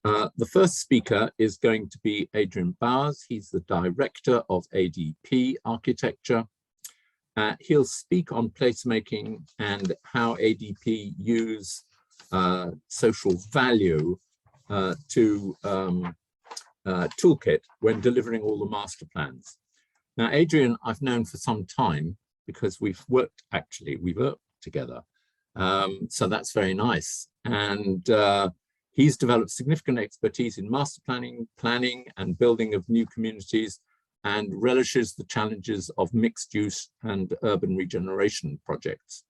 The first speaker is going to be Adrian Bowers. He's the Director of ADP Architecture. He'll speak on placemaking and how ADP use social value to toolkit when delivering all the master plans. Now, Adrian, I've known for some time because we've worked together. So that's very nice. And he's developed significant expertise in master planning and building of new communities, and relishes the challenges of mixed use and urban regeneration projects.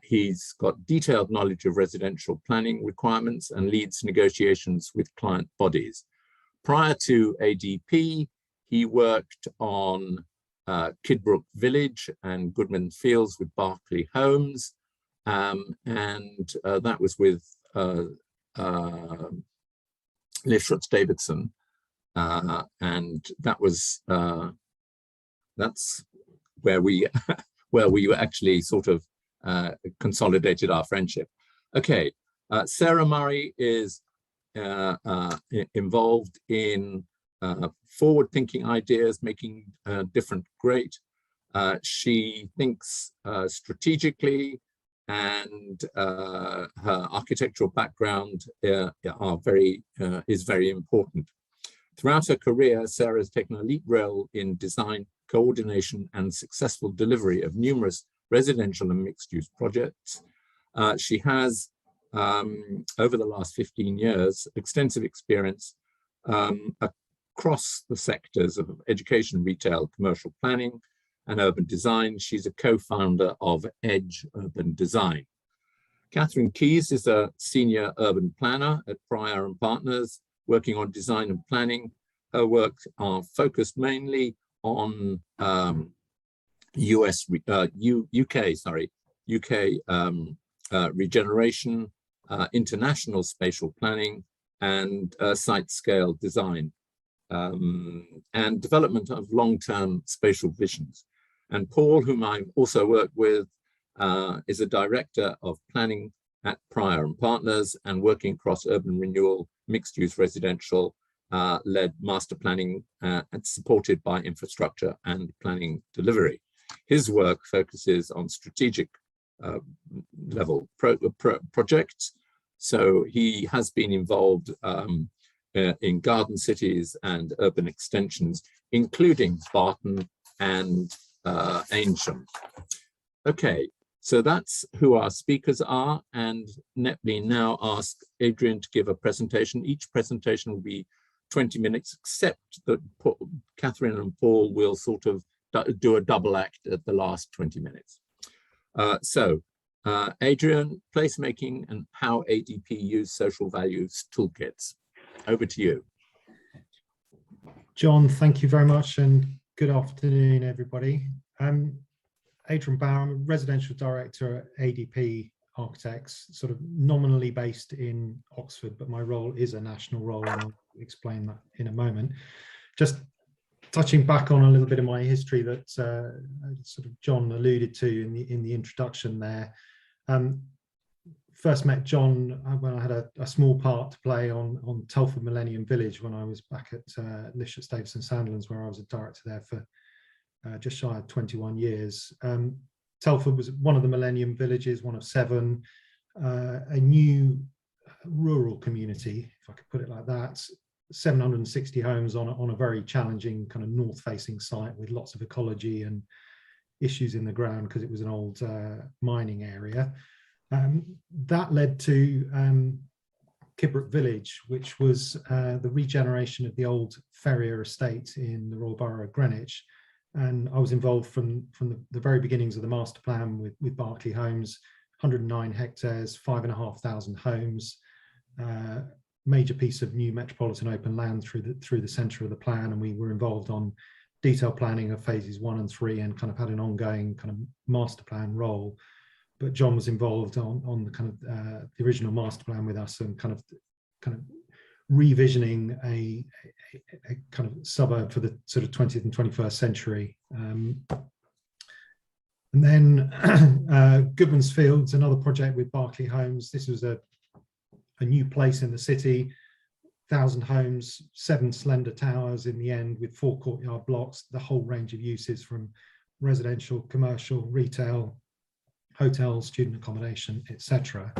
He's got detailed knowledge of residential planning requirements and leads negotiations with client bodies. Prior to ADP, he worked on Kidbrooke Village and Goodman Fields with Berkeley Homes, and that was with Liv Schutz-Davidson, and that was that's where we actually sort of consolidated our friendship. Okay, Sarah Murray is involved in forward-thinking ideas, making different great. She thinks strategically, and her architectural background is very important. Throughout her career, Sarah has taken a lead role in design, coordination, and successful delivery of numerous residential and mixed-use projects. She has, over the last 15 years, extensive experience across the sectors of education, retail, commercial planning, and urban design. She's a co-founder of Edge Urban Design. Catherine Keyes is a senior urban planner at Pryor and Partners, working on design and planning. Her work are focused mainly on UK regeneration, international spatial planning, and site scale design, and development of long-term spatial visions. And Paul, whom I've also worked with, is a director of planning at Pryor and Partners, and working across urban renewal, mixed-use residential, led master planning, and supported by infrastructure and planning delivery. His work focuses on strategic level projects. So he has been involved in garden cities and urban extensions, including Barton and Aynsham. Okay, so that's who our speakers are, and let me now ask Adrian to give a presentation. Each presentation will be 20 minutes, except that Catherine and Paul will sort of do a double act at the last 20 minutes. Adrian, placemaking and how ADP use social values toolkits. Over to you. John, thank you very much, and good afternoon, everybody. Adrian Bauer, I'm a residential director at ADP Architects, sort of nominally based in Oxford, but my role is a national role, and I'll explain that in a moment. Just touching back on a little bit of my history that sort of John alluded to in the introduction there. First met John when I had a small part to play on Telford Millennium Village when I was back at Liv Schutz-Davidson Sandlands, where I was a director there for just shy of 21 years. Telford was one of the Millennium Villages, one of 7, a new rural community, if I could put it like that. 760 homes on a very challenging kind of north-facing site with lots of ecology and issues in the ground because it was an old mining area. That led to Kidbrooke Village, which was the regeneration of the old Ferrier estate in the Royal Borough of Greenwich. And I was involved from the very beginnings of the master plan with Berkeley Homes, 109 hectares, 5,500 homes, major piece of new metropolitan open land through the centre of the plan. And we were involved on detailed planning of phases 1 and 3, and kind of had an ongoing kind of master plan role. But John was involved on the kind of the original master plan with us, and kind of revisioning a kind of suburb for the sort of 20th and 21st century. And then Goodman's Fields, another project with Berkeley Homes. This was a new place in the city, 1,000 homes, 7 slender towers in the end with 4 courtyard blocks, the whole range of uses from residential, commercial, retail, hotels, student accommodation, etc.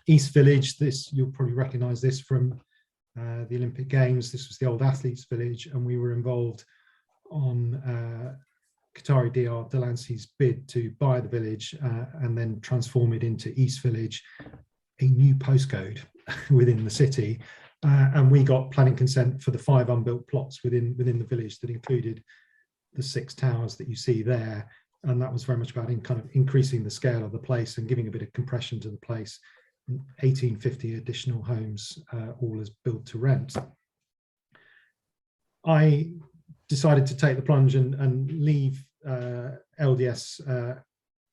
East Village, this you'll probably recognise this from the Olympic Games. This was the old Athletes Village, and we were involved on Qatari DR Delancey's bid to buy the village and then transform it into East Village, a new postcode within the city. And we got planning consent for the 5 unbuilt plots within the village that included the 6 towers that you see there. And that was very much about kind of increasing the scale of the place and giving a bit of compression to the place. 1850 additional homes, all as built to rent. I decided to take the plunge and leave LDS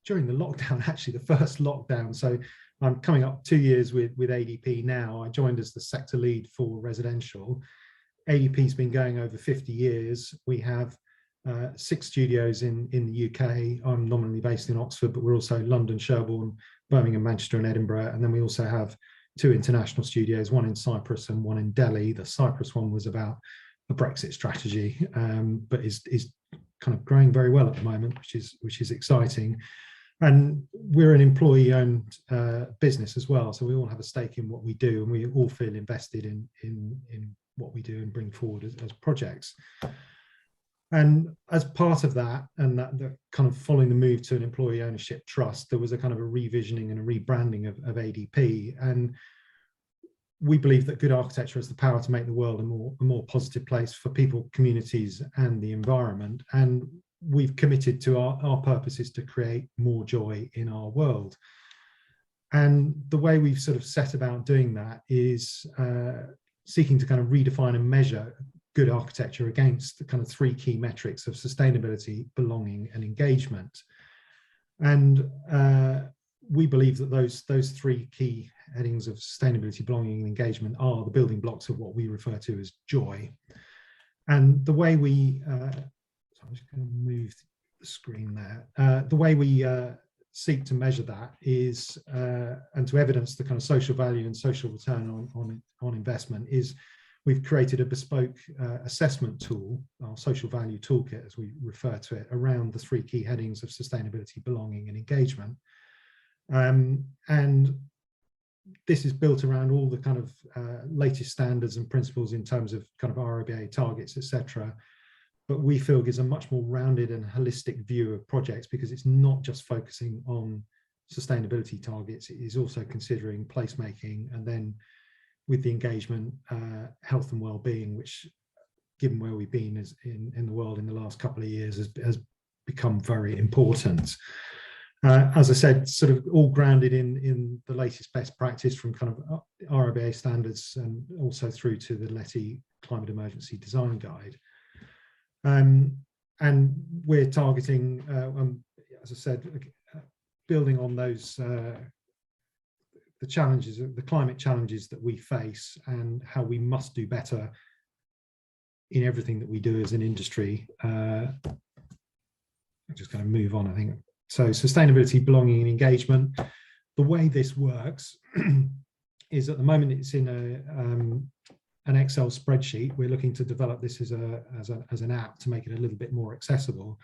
during the lockdown, actually the first lockdown. So I'm coming up 2 years with ADP now. I joined as the sector lead for residential. ADP's been going over 50 years. We have 6 studios in the UK. I'm nominally based in Oxford, but we're also London, Sherborne, Birmingham, Manchester and Edinburgh. And then we also have 2 international studios, one in Cyprus and one in Delhi. The Cyprus one was about a Brexit strategy, but is kind of growing very well at the moment, which is exciting. And we're an employee-owned business as well, so we all have a stake in what we do, and we all feel invested in what we do and bring forward as projects. And as part of that, and that kind of following the move to an employee ownership trust, there was a kind of a revisioning and a rebranding of ADP. And we believe that good architecture has the power to make the world a more positive place for people, communities, and the environment. And we've committed to our purpose is to create more joy in our world. And the way we've sort of set about doing that is seeking to kind of redefine and measure good architecture against the kind of 3 key metrics of sustainability, belonging, and engagement. And we believe that those 3 key headings of sustainability, belonging, and engagement are the building blocks of what we refer to as joy. And the way we, so I'm just going to move the screen there. The way we seek to measure that is, and to evidence the kind of social value and social return on investment, is we've created a bespoke assessment tool, our social value toolkit, as we refer to it, around the 3 key headings of sustainability, belonging, and engagement. And this is built around all the kind of latest standards and principles in terms of kind of RIBA targets, etc. But we feel gives a much more rounded and holistic view of projects, because it's not just focusing on sustainability targets, it is also considering placemaking, and then with the engagement, health and well-being, which, given where we've been in the world in the last couple of years, has become very important. As I said, sort of all grounded in the latest best practice from kind of RIBA standards and also through to the LETI Climate Emergency Design Guide. And we're targeting, as I said, building on those the challenges, the climate challenges that we face, and how we must do better in everything that we do as an industry. I'm just going to move on, I think. So sustainability, belonging, and engagement. The way this works is, at the moment it's in an Excel spreadsheet. We're looking to develop this as an app to make it a little bit more accessible.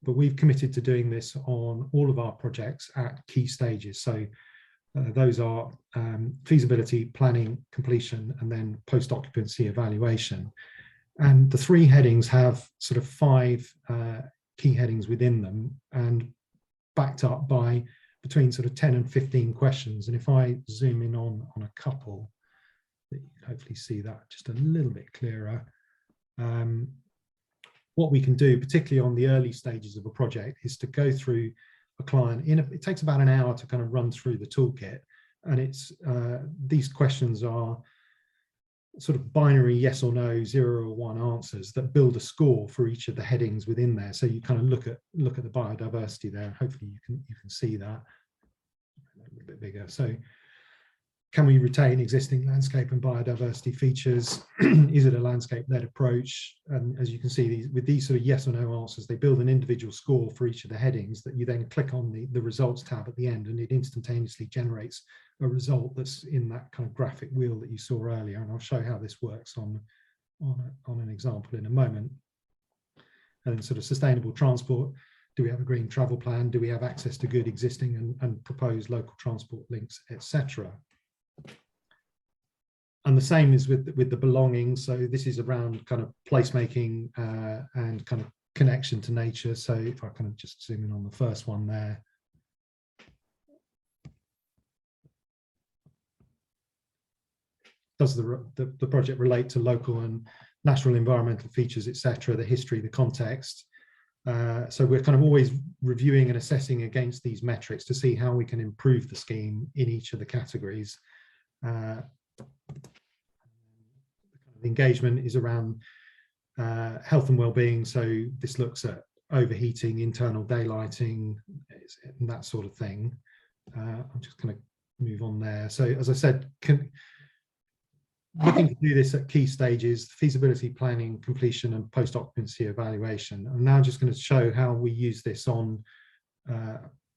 But we've committed to doing this on all of our projects at key stages. So those are feasibility, planning, completion, and then post-occupancy evaluation. And the 3 headings have sort of 5 key headings within them, and backed up by between sort of 10 and 15 questions. And if I zoom in on a couple, that you can hopefully see that just a little bit clearer. What we can do, particularly on the early stages of a project, is to go through a client it takes about an hour to kind of run through the toolkit, and it's these questions are sort of binary yes or no, 0 or 1 answers that build a score for each of the headings within there. So you kind of look at the biodiversity there, and hopefully you can see that a little bit bigger. So can we retain existing landscape and biodiversity features? Is it a landscape-led approach? And as you can see, with these sort of yes or no answers, they build an individual score for each of the headings that you then click on the results tab at the end, and it instantaneously generates a result that's in that kind of graphic wheel that you saw earlier. And I'll show how this works on an example in a moment. And then sort of sustainable transport. Do we have a green travel plan? Do we have access to good existing and proposed local transport links, etc.? And the same is with the belonging. So this is around kind of placemaking and kind of connection to nature. So if I kind of just zoom in on the first one there. Does the project relate to local and natural environmental features, etc., the history, the context? So we're kind of always reviewing and assessing against these metrics to see how we can improve the scheme in each of the categories. The engagement is around health and well-being. So this looks at overheating, internal daylighting, and that sort of thing. I'm just going to move on there. So as I said, looking to do this at key stages: feasibility planning, completion, and post-occupancy evaluation. I'm now just going to show how we use this on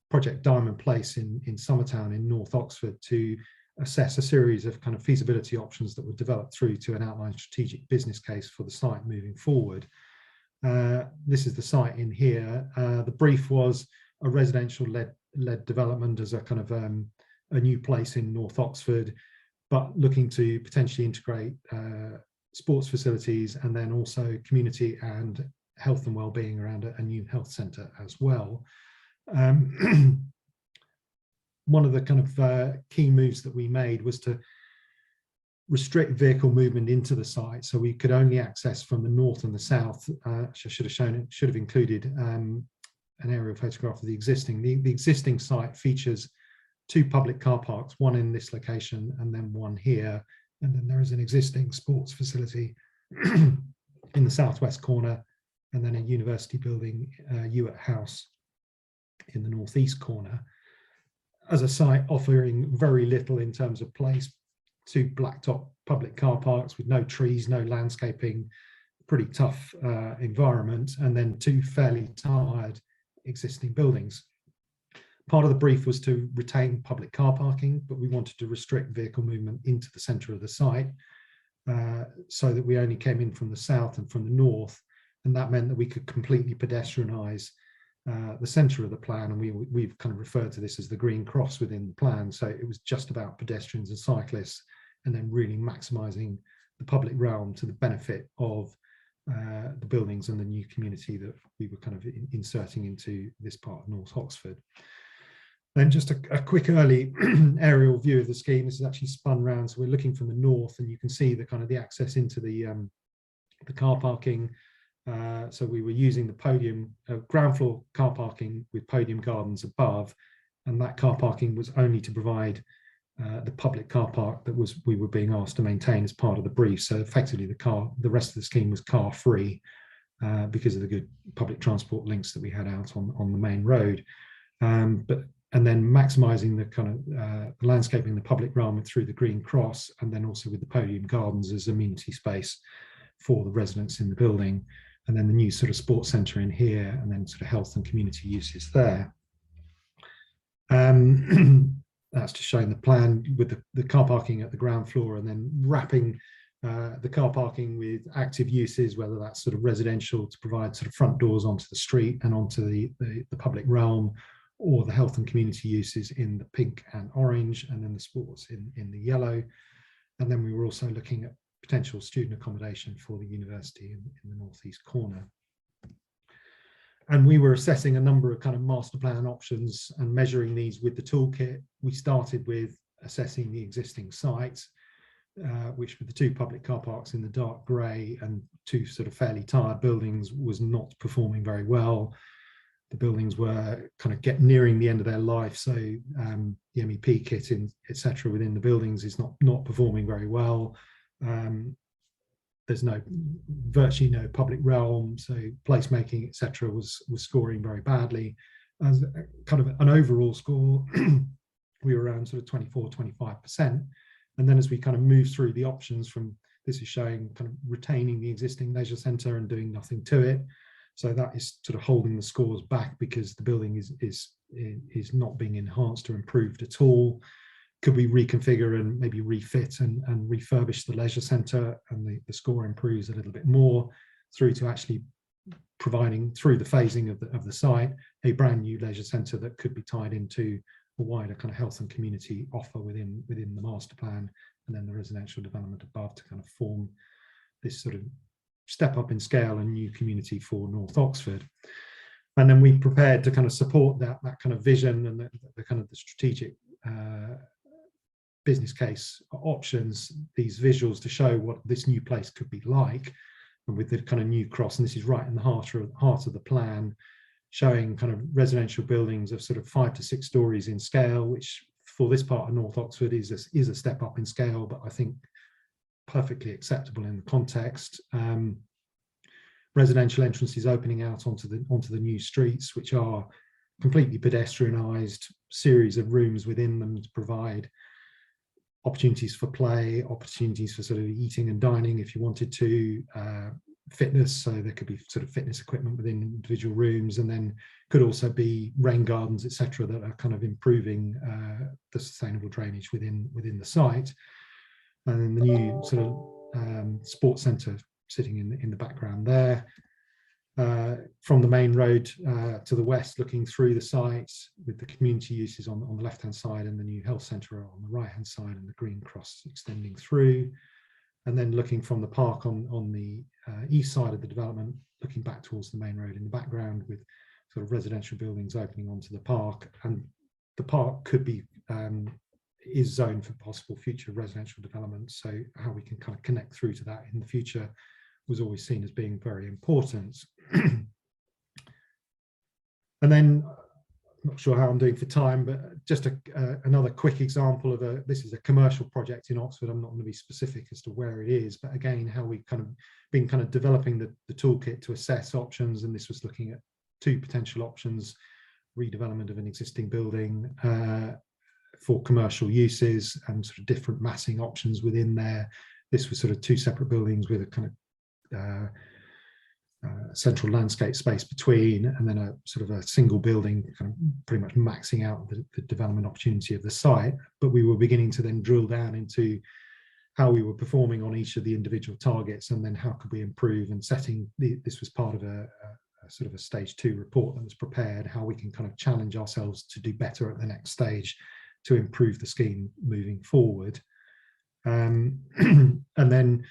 Project Diamond Place in Summertown in North Oxford to assess a series of kind of feasibility options that were developed through to an outlined strategic business case for the site moving forward. This is the site in here. The brief was a residential-led development as a kind of a new place in North Oxford, but looking to potentially integrate sports facilities and then also community and health and well-being around a new health centre as well. One of the kind of key moves that we made was to restrict vehicle movement into the site, so we could only access from the north and the south. I should have included an aerial photograph of the existing. The existing site features 2 public car parks, one in this location and then one here, and then there is an existing sports facility in the southwest corner, and then a university building, Ewart House, in the northeast corner. As a site offering very little in terms of place, 2 blacktop public car parks with no trees, no landscaping, pretty tough environment, and then 2 fairly tired existing buildings. Part of the brief was to retain public car parking, but we wanted to restrict vehicle movement into the centre of the site so that we only came in from the south and from the north, and that meant that we could completely pedestrianise the centre of the plan, and we've kind of referred to this as the green cross within the plan. So it was just about pedestrians and cyclists, and then really maximising the public realm to the benefit of the buildings and the new community that we were kind of inserting into this part of North Oxford. Then just a quick early aerial view of the scheme. This is actually spun round, so we're looking from the north, and you can see the kind of the access into the car parking. So we were using the podium, ground floor car parking with podium gardens above, and that car parking was only to provide the public car park that we were being asked to maintain as part of the brief. So effectively the rest of the scheme was car free because of the good public transport links that we had out on the main road. And then maximising the kind of landscaping, the public realm through the green cross, and then also with the podium gardens as amenity space for the residents in the building. And then the new sort of sports centre in here, and then sort of health and community uses there. That's just showing the plan with the car parking at the ground floor, and then wrapping the car parking with active uses, whether that's sort of residential to provide sort of front doors onto the street and onto the public realm, or the health and community uses in the pink and orange, and then the sports in the yellow. And then we were also looking at potential student accommodation for the university in the northeast corner. And we were assessing a number of kind of master plan options and measuring these with the toolkit. We started with assessing the existing sites, which with the 2 public car parks in the dark grey and 2 sort of fairly tired buildings was not performing very well. The buildings were kind of nearing the end of their life, so the MEP kit etc. within the buildings is not performing very well. There's virtually no public realm, so placemaking etc. was scoring very badly. As kind of an overall score, we were around sort of 24–25%. And then as we kind of move through the options from, this is showing kind of retaining the existing leisure centre and doing nothing to it. So that is sort of holding the scores back because the building is not being enhanced or improved at all. Could we reconfigure and maybe refit and refurbish the leisure centre, and the score improves a little bit more, through to actually providing, through the phasing of the site, a brand new leisure centre that could be tied into a wider kind of health and community offer within the master plan, and then the residential development above to kind of form this sort of step up in scale and new community for North Oxford. And then we prepared to kind of support that kind of vision and the kind of the strategic business case options, these visuals to show what this new place could be like, and with the kind of new cross, and this is right in the heart of the plan, showing kind of residential buildings of sort of 5 to 6 stories in scale, which for this part of North Oxford is a step up in scale, but I think perfectly acceptable in the context. Residential entrances opening out onto the new streets, which are completely pedestrianised, series of rooms within them to provide opportunities for play, opportunities for sort of eating and dining if you wanted to, fitness, so there could be sort of fitness equipment within individual rooms, and then could also be rain gardens, etc., that are kind of improving the sustainable drainage within the site. And then the new sort of sports centre sitting in the background there. From the main road to the west, looking through the site with the community uses on the left-hand side and the new health centre on the right-hand side, and the green cross extending through. And then looking from the park on the east side of the development, looking back towards the main road in the background, with sort of residential buildings opening onto the park. And the park could be is zoned for possible future residential development, so how we can kind of connect through to that in the future was always seen as being very important. And then, I'm not sure how I'm doing for time, but just another quick example of this is a commercial project in Oxford. I'm not going to be specific as to where it is, but again, how we've kind of been developing the toolkit to assess options, and this was looking at 2 potential options: redevelopment of an existing building for commercial uses, and sort of different massing options within there. This was sort of 2 separate buildings with a kind of central landscape space between, and then a sort of a single building, kind of pretty much maxing out the development opportunity of the site. But we were beginning to then drill down into how we were performing on each of the individual targets, and then how could we improve, and setting this was part of a sort of a stage 2 report that was prepared, how we can kind of challenge ourselves to do better at the next stage to improve the scheme moving forward. And then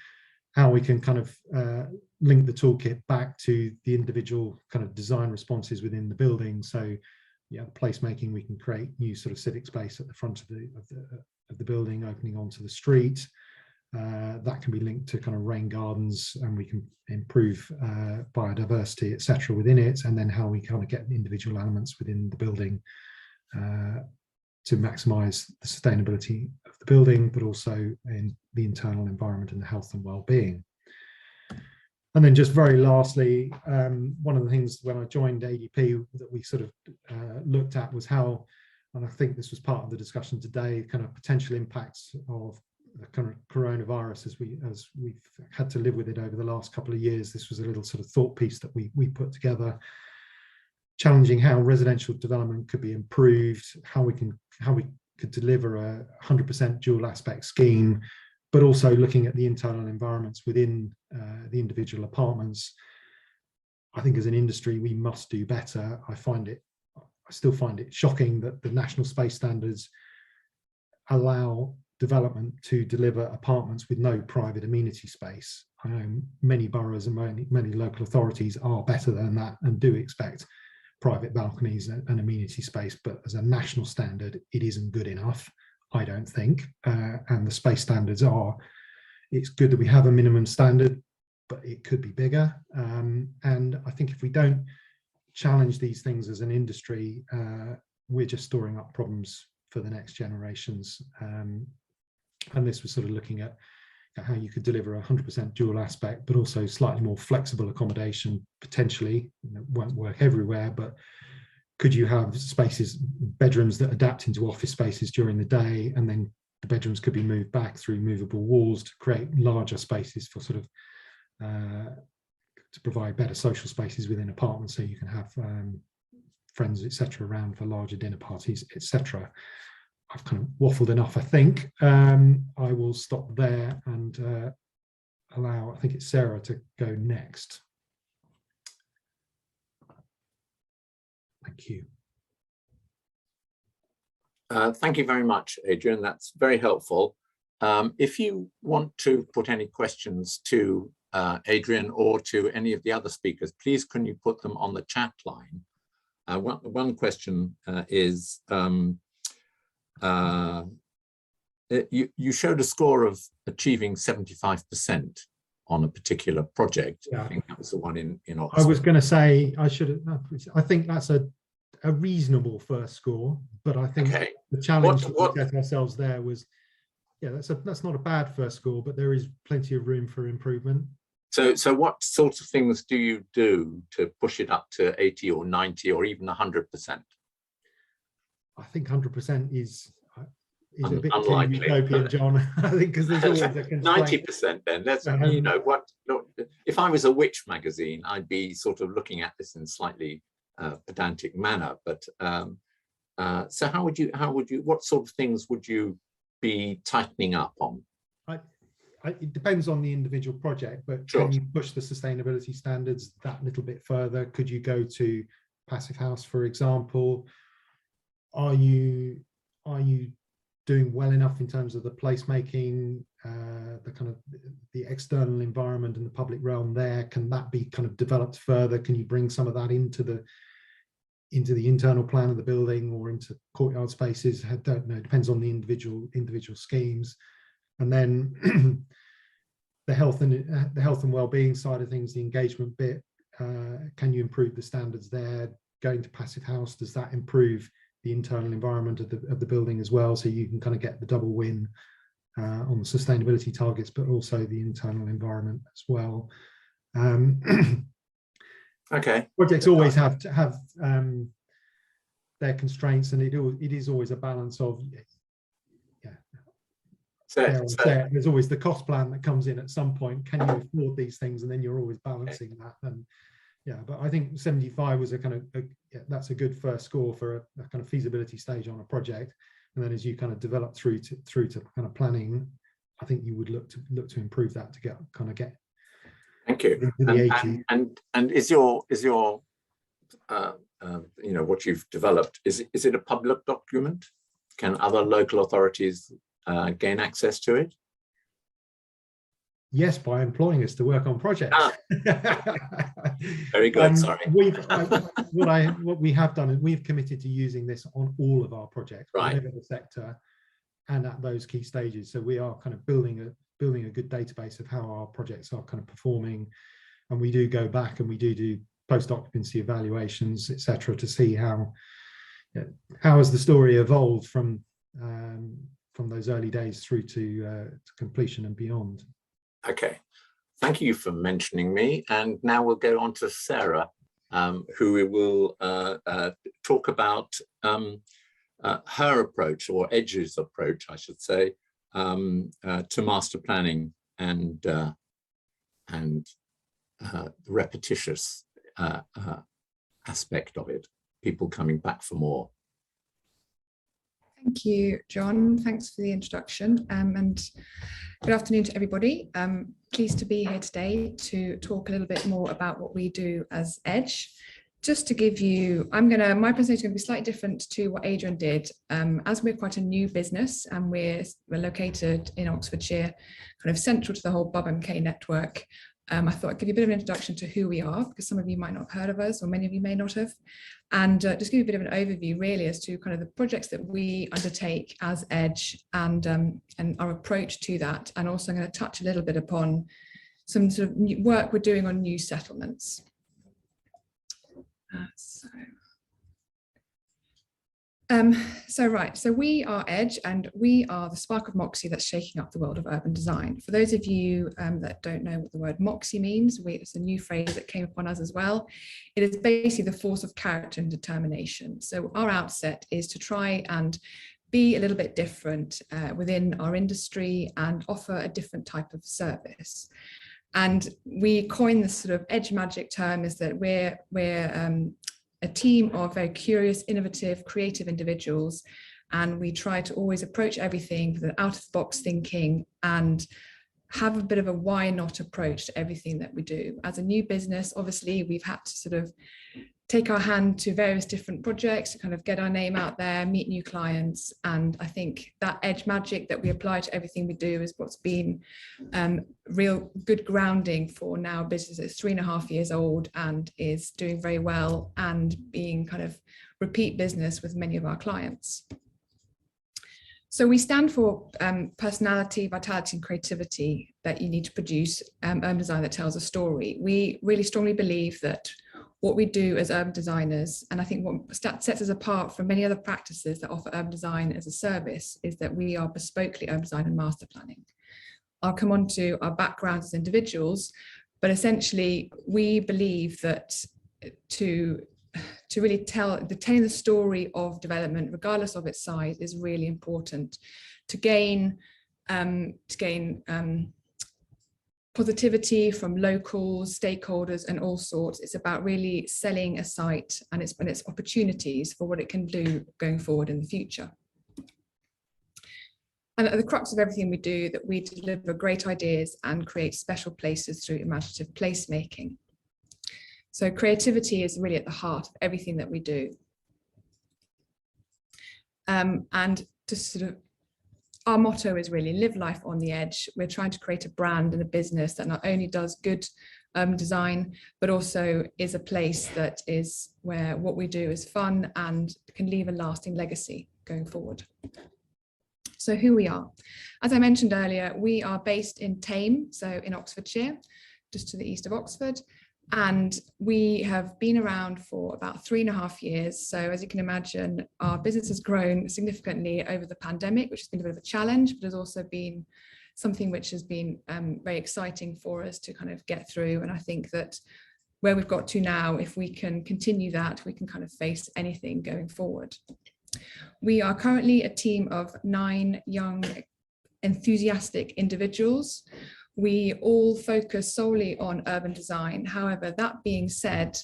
how we can kind of link the toolkit back to the individual kind of design responses within the building. So, yeah, placemaking, we can create new sort of civic space at the front of the building, opening onto the street. That can be linked to kind of rain gardens, and we can improve biodiversity, etc., within it. And then how we kind of get individual elements within the building to maximise the sustainability of the building, but also in the internal environment and the health and well-being. And then just very lastly, one of the things when I joined ADP that we sort of looked at was how, and I think this was part of the discussion today, kind of potential impacts of the kind of coronavirus as we've had to live with it over the last couple of years. This was a little sort of thought piece that we put together, challenging how residential development could be improved, how we could deliver a 100% dual aspect scheme, but also looking at the internal environments within the individual apartments. I think as an industry, we must do better. I still find it shocking that the national space standards allow development to deliver apartments with no private amenity space. I know many boroughs and many local authorities are better than that and do expect private balconies and amenity space, but as a national standard, it isn't good enough, I don't think. And the space standards it's good that we have a minimum standard, but it could be bigger. And I think if we don't challenge these things as an industry, we're just storing up problems for the next generations. And this was sort of looking at how you could deliver 100% dual aspect, but also slightly more flexible accommodation, potentially. It won't work everywhere, but could you have spaces, bedrooms that adapt into office spaces during the day, and then the bedrooms could be moved back through movable walls to create larger spaces for sort of to provide better social spaces within apartments, so you can have friends, etc., around for larger dinner parties, etc. I've kind of waffled enough, I think. I will stop there and allow, I think it's Sarah, to go next. Thank you. Thank you very much, Adrian. That's very helpful. If you want to put any questions to Adrian or to any of the other speakers, please can you put them on the chat line? One question is, you showed a score of achieving 75% on a particular project. Yeah. I think that was the one in Oxford. I was going to say, I think that's a reasonable first score, but I think the challenge we set ourselves there was, yeah, that's not a bad first score, but there is plenty of room for improvement. So what sorts of things do you do to push it up to 80 or 90 or even 100%? I think 100% is a bit unlikely, too utopian, John. I think because there's always a constraint. 90% then. That's you know what. If I was a witch magazine, I'd be sort of looking at this in slightly pedantic manner. But so how would you? What sort of things would you be tightening up on? It depends on the individual project, but sure. Can you push the sustainability standards that little bit further? Could you go to Passive House, for example? Are you doing well enough in terms of the placemaking, the kind of the external environment and the public realm there? Can that be kind of developed further? Can you bring some of that into the internal plan of the building or into courtyard spaces? I don't know. It depends on the individual schemes. And then the health and well-being side of things, the engagement bit. Can you improve the standards there? Going to Passive House, does that improve the internal environment of the building as well, so you can kind of get the double win on the sustainability targets, but also the internal environment as well. Okay. Projects always have to have their constraints, and it is always a balance of there's always the cost plan that comes in at some point. Can you afford these things? And then you're always balancing that. And yeah, but I think 75 was a kind of that's a good first score for a kind of feasibility stage on a project. And then as you kind of develop through to kind of planning, I think you would look to improve that to get. Thank you. And is your you know, what you've developed, is it a public document? Can other local authorities gain access to it? Yes, by employing us to work on projects. Very good. Sorry. What we have done is we've committed to using this on all of our projects, right, whatever the sector, and at those key stages. So we are kind of building a good database of how our projects are kind of performing, and we do go back and we do post-occupancy evaluations, etc., to see how has the story evolved from those early days through to completion and beyond. Okay, thank you for mentioning me. And now we'll go on to Sarah, who will talk about her approach, or Edge's approach, I should say, to master planning and the repetitious aspect of it, people coming back for more. Thank you, John. Thanks for the introduction, and good afternoon to everybody. Pleased to be here today to talk a little bit more about what we do as Edge. Just to give you, my presentation is going to be slightly different to what Adrian did. As we're quite a new business and we're located in Oxfordshire, kind of central to the whole BOBMK network, I thought I'd give you a bit of an introduction to who we are, because some of you might not have heard of us, or many of you may not have, and just give you a bit of an overview really as to kind of the projects that we undertake as Edge and our approach to that. And also I'm going to touch a little bit upon some sort of new work we're doing on new settlements. So we are Edge, and we are the spark of moxie that's shaking up the world of urban design. For those of you that don't know what the word moxie means, it's a new phrase that came upon us as well. It is basically the force of character and determination. So our outset is to try and be a little bit different within our industry and offer a different type of service. And we coined this sort of Edge magic term, is that we're a team of very curious, innovative, creative individuals, and we try to always approach everything with an out-of-the-box thinking and have a bit of a why not approach to everything that we do. As a new business, obviously, we've had to sort of take our hand to various different projects to kind of get our name out there, meet new clients. And I think that Edge magic that we apply to everything we do is what's been real good grounding for now business that's 3.5 years old and is doing very well and being kind of repeat business with many of our clients. So we stand for personality, vitality, and creativity that you need to produce urban design that tells a story. We really strongly believe that what we do as urban designers, and I think what sets us apart from many other practices that offer urban design as a service, is that we are bespokely urban design and master planning. I'll come on to our backgrounds as individuals, but essentially we believe that to really telling the story of development, regardless of its size, is really important to gain positivity from locals, stakeholders, and all sorts. It's about really selling a site and its opportunities for what it can do going forward in the future. And at the crux of everything we do, that we deliver great ideas and create special places through imaginative placemaking. So creativity is really at the heart of everything that we do. And to sort of, our motto is really live life on the edge. We're trying to create a brand and a business that not only does good design, but also is a place that is where what we do is fun and can leave a lasting legacy going forward. So who we are. As I mentioned earlier, we are based in Thame, so in Oxfordshire, just to the east of Oxford. And we have been around for about 3.5 years. So as you can imagine, our business has grown significantly over the pandemic, which has been a bit of a challenge, but has also been something which has been very exciting for us to kind of get through. And I think that where we've got to now, if we can continue that, we can kind of face anything going forward. We are currently a team of 9 young, enthusiastic individuals. We all focus solely on urban design. However, that being said,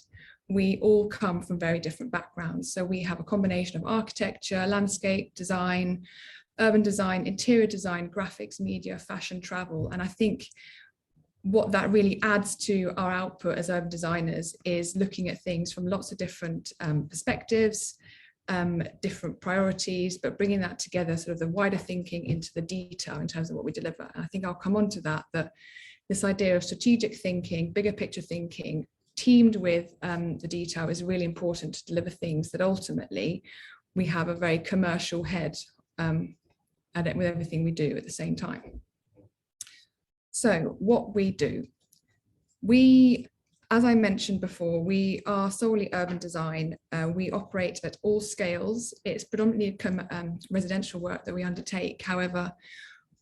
we all come from very different backgrounds. So we have a combination of architecture, landscape design, urban design, interior design, graphics, media, fashion, travel. And I think what that really adds to our output as urban designers is looking at things from lots of different perspectives, different priorities, but bringing that together, sort of the wider thinking into the detail in terms of what we deliver. And I think I'll come on to that this idea of strategic thinking, bigger picture thinking, teamed with the detail is really important to deliver things that ultimately we have a very commercial head at it with everything we do at the same time. So what we do, as I mentioned before, we are solely urban design. We operate at all scales. It's predominantly residential work that we undertake. However,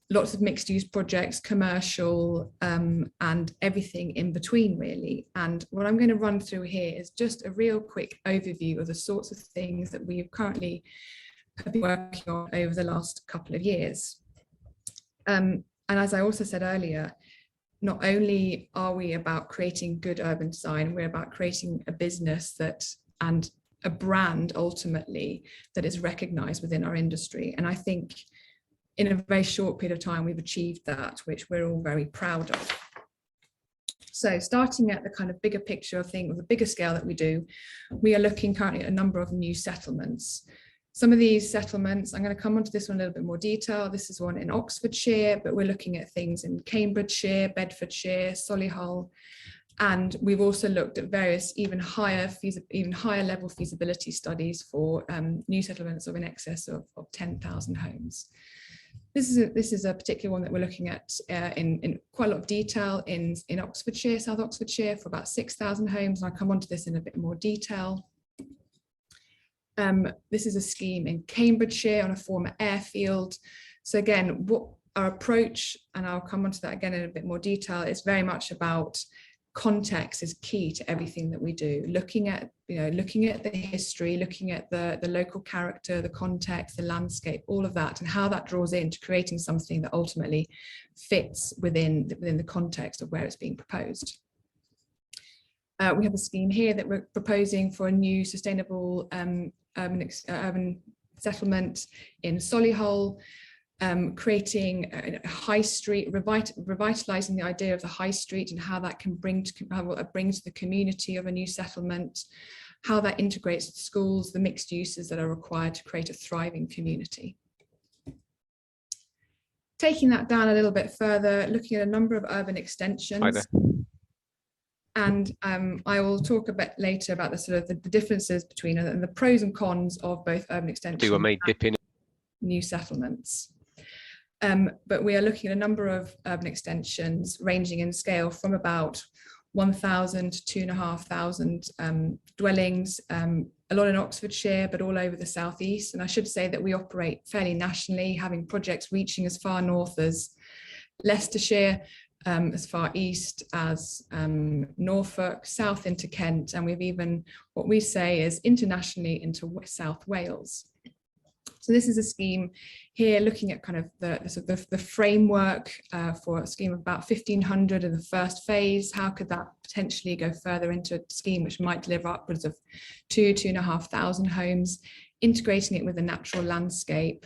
lots of mixed use projects, commercial, and everything in between really. And what I'm going to run through here is just a real quick overview of the sorts of things that we currently have been working on over the last couple of years. And as I also said earlier, not only are we about creating good urban design, we're about creating a business and a brand ultimately that is recognized within our industry. And I think in a very short period of time, we've achieved that, which we're all very proud of. So starting at the kind of bigger picture of things, the bigger scale that we do, we are looking currently at a number of new settlements. Some of these settlements, I'm going to come onto this one in a little bit more detail. This is one in Oxfordshire, but we're looking at things in Cambridgeshire, Bedfordshire, Solihull, and we've also looked at various even higher level feasibility studies for new settlements of in excess of 10,000 homes. This is a particular one that we're looking at in quite a lot of detail in Oxfordshire, South Oxfordshire, for about 6,000 homes. And I'll come onto this in a bit more detail. This is a scheme in Cambridgeshire on a former airfield. So again, what our approach, and I'll come onto that again in a bit more detail, is very much about context is key to everything that we do. Looking at the history, looking at the local character, the context, the landscape, all of that, and how that draws into creating something that ultimately fits within the context of where it's being proposed. We have a scheme here that we're proposing for a new sustainable urban settlement in Solihull, creating a high street, revitalizing the idea of the high street and how that can bring to the community of a new settlement, how that integrates the schools, the mixed uses that are required to create a thriving community. Taking that down a little bit further, looking at a number of urban extensions. And I will talk a bit later about the sort of the differences between and the pros and cons of both urban extensions and new settlements. But we are looking at a number of urban extensions ranging in scale from about 1,000 to 2,500 dwellings, a lot in Oxfordshire, but all over the southeast. And I should say that we operate fairly nationally, having projects reaching as far north as Leicestershire, as far east as Norfolk, south into Kent, and we've even, what we say is internationally into South Wales. So this is a scheme here looking at kind of the framework for a scheme of about 1,500 in the first phase. How could that potentially go further into a scheme which might deliver upwards of 2,500 homes, integrating it with the natural landscape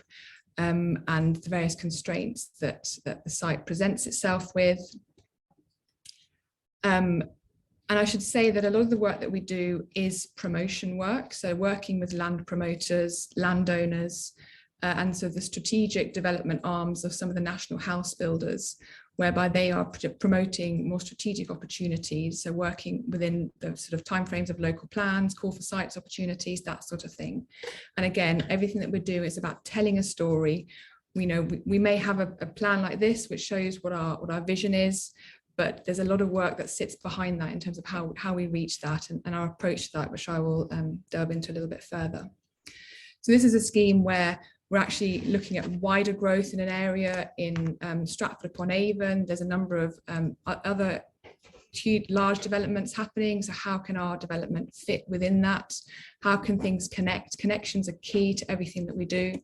and the various constraints that the site presents itself with. And I should say that a lot of the work that we do is promotion work, so working with land promoters, landowners, and so the strategic development arms of some of the national house builders, whereby they are promoting more strategic opportunities, so working within the sort of timeframes of local plans, call for sites opportunities, that sort of thing. And again, everything that we do is about telling a story. We know we may have a plan like this, which shows what our vision is, but there's a lot of work that sits behind that in terms of how we reach that and our approach to that, which I will delve into a little bit further. So this is a scheme where we're actually looking at wider growth in an area in Stratford-upon-Avon. There's a number of other large developments happening. So how can our development fit within that? How can things connect? Connections are key to everything that we do.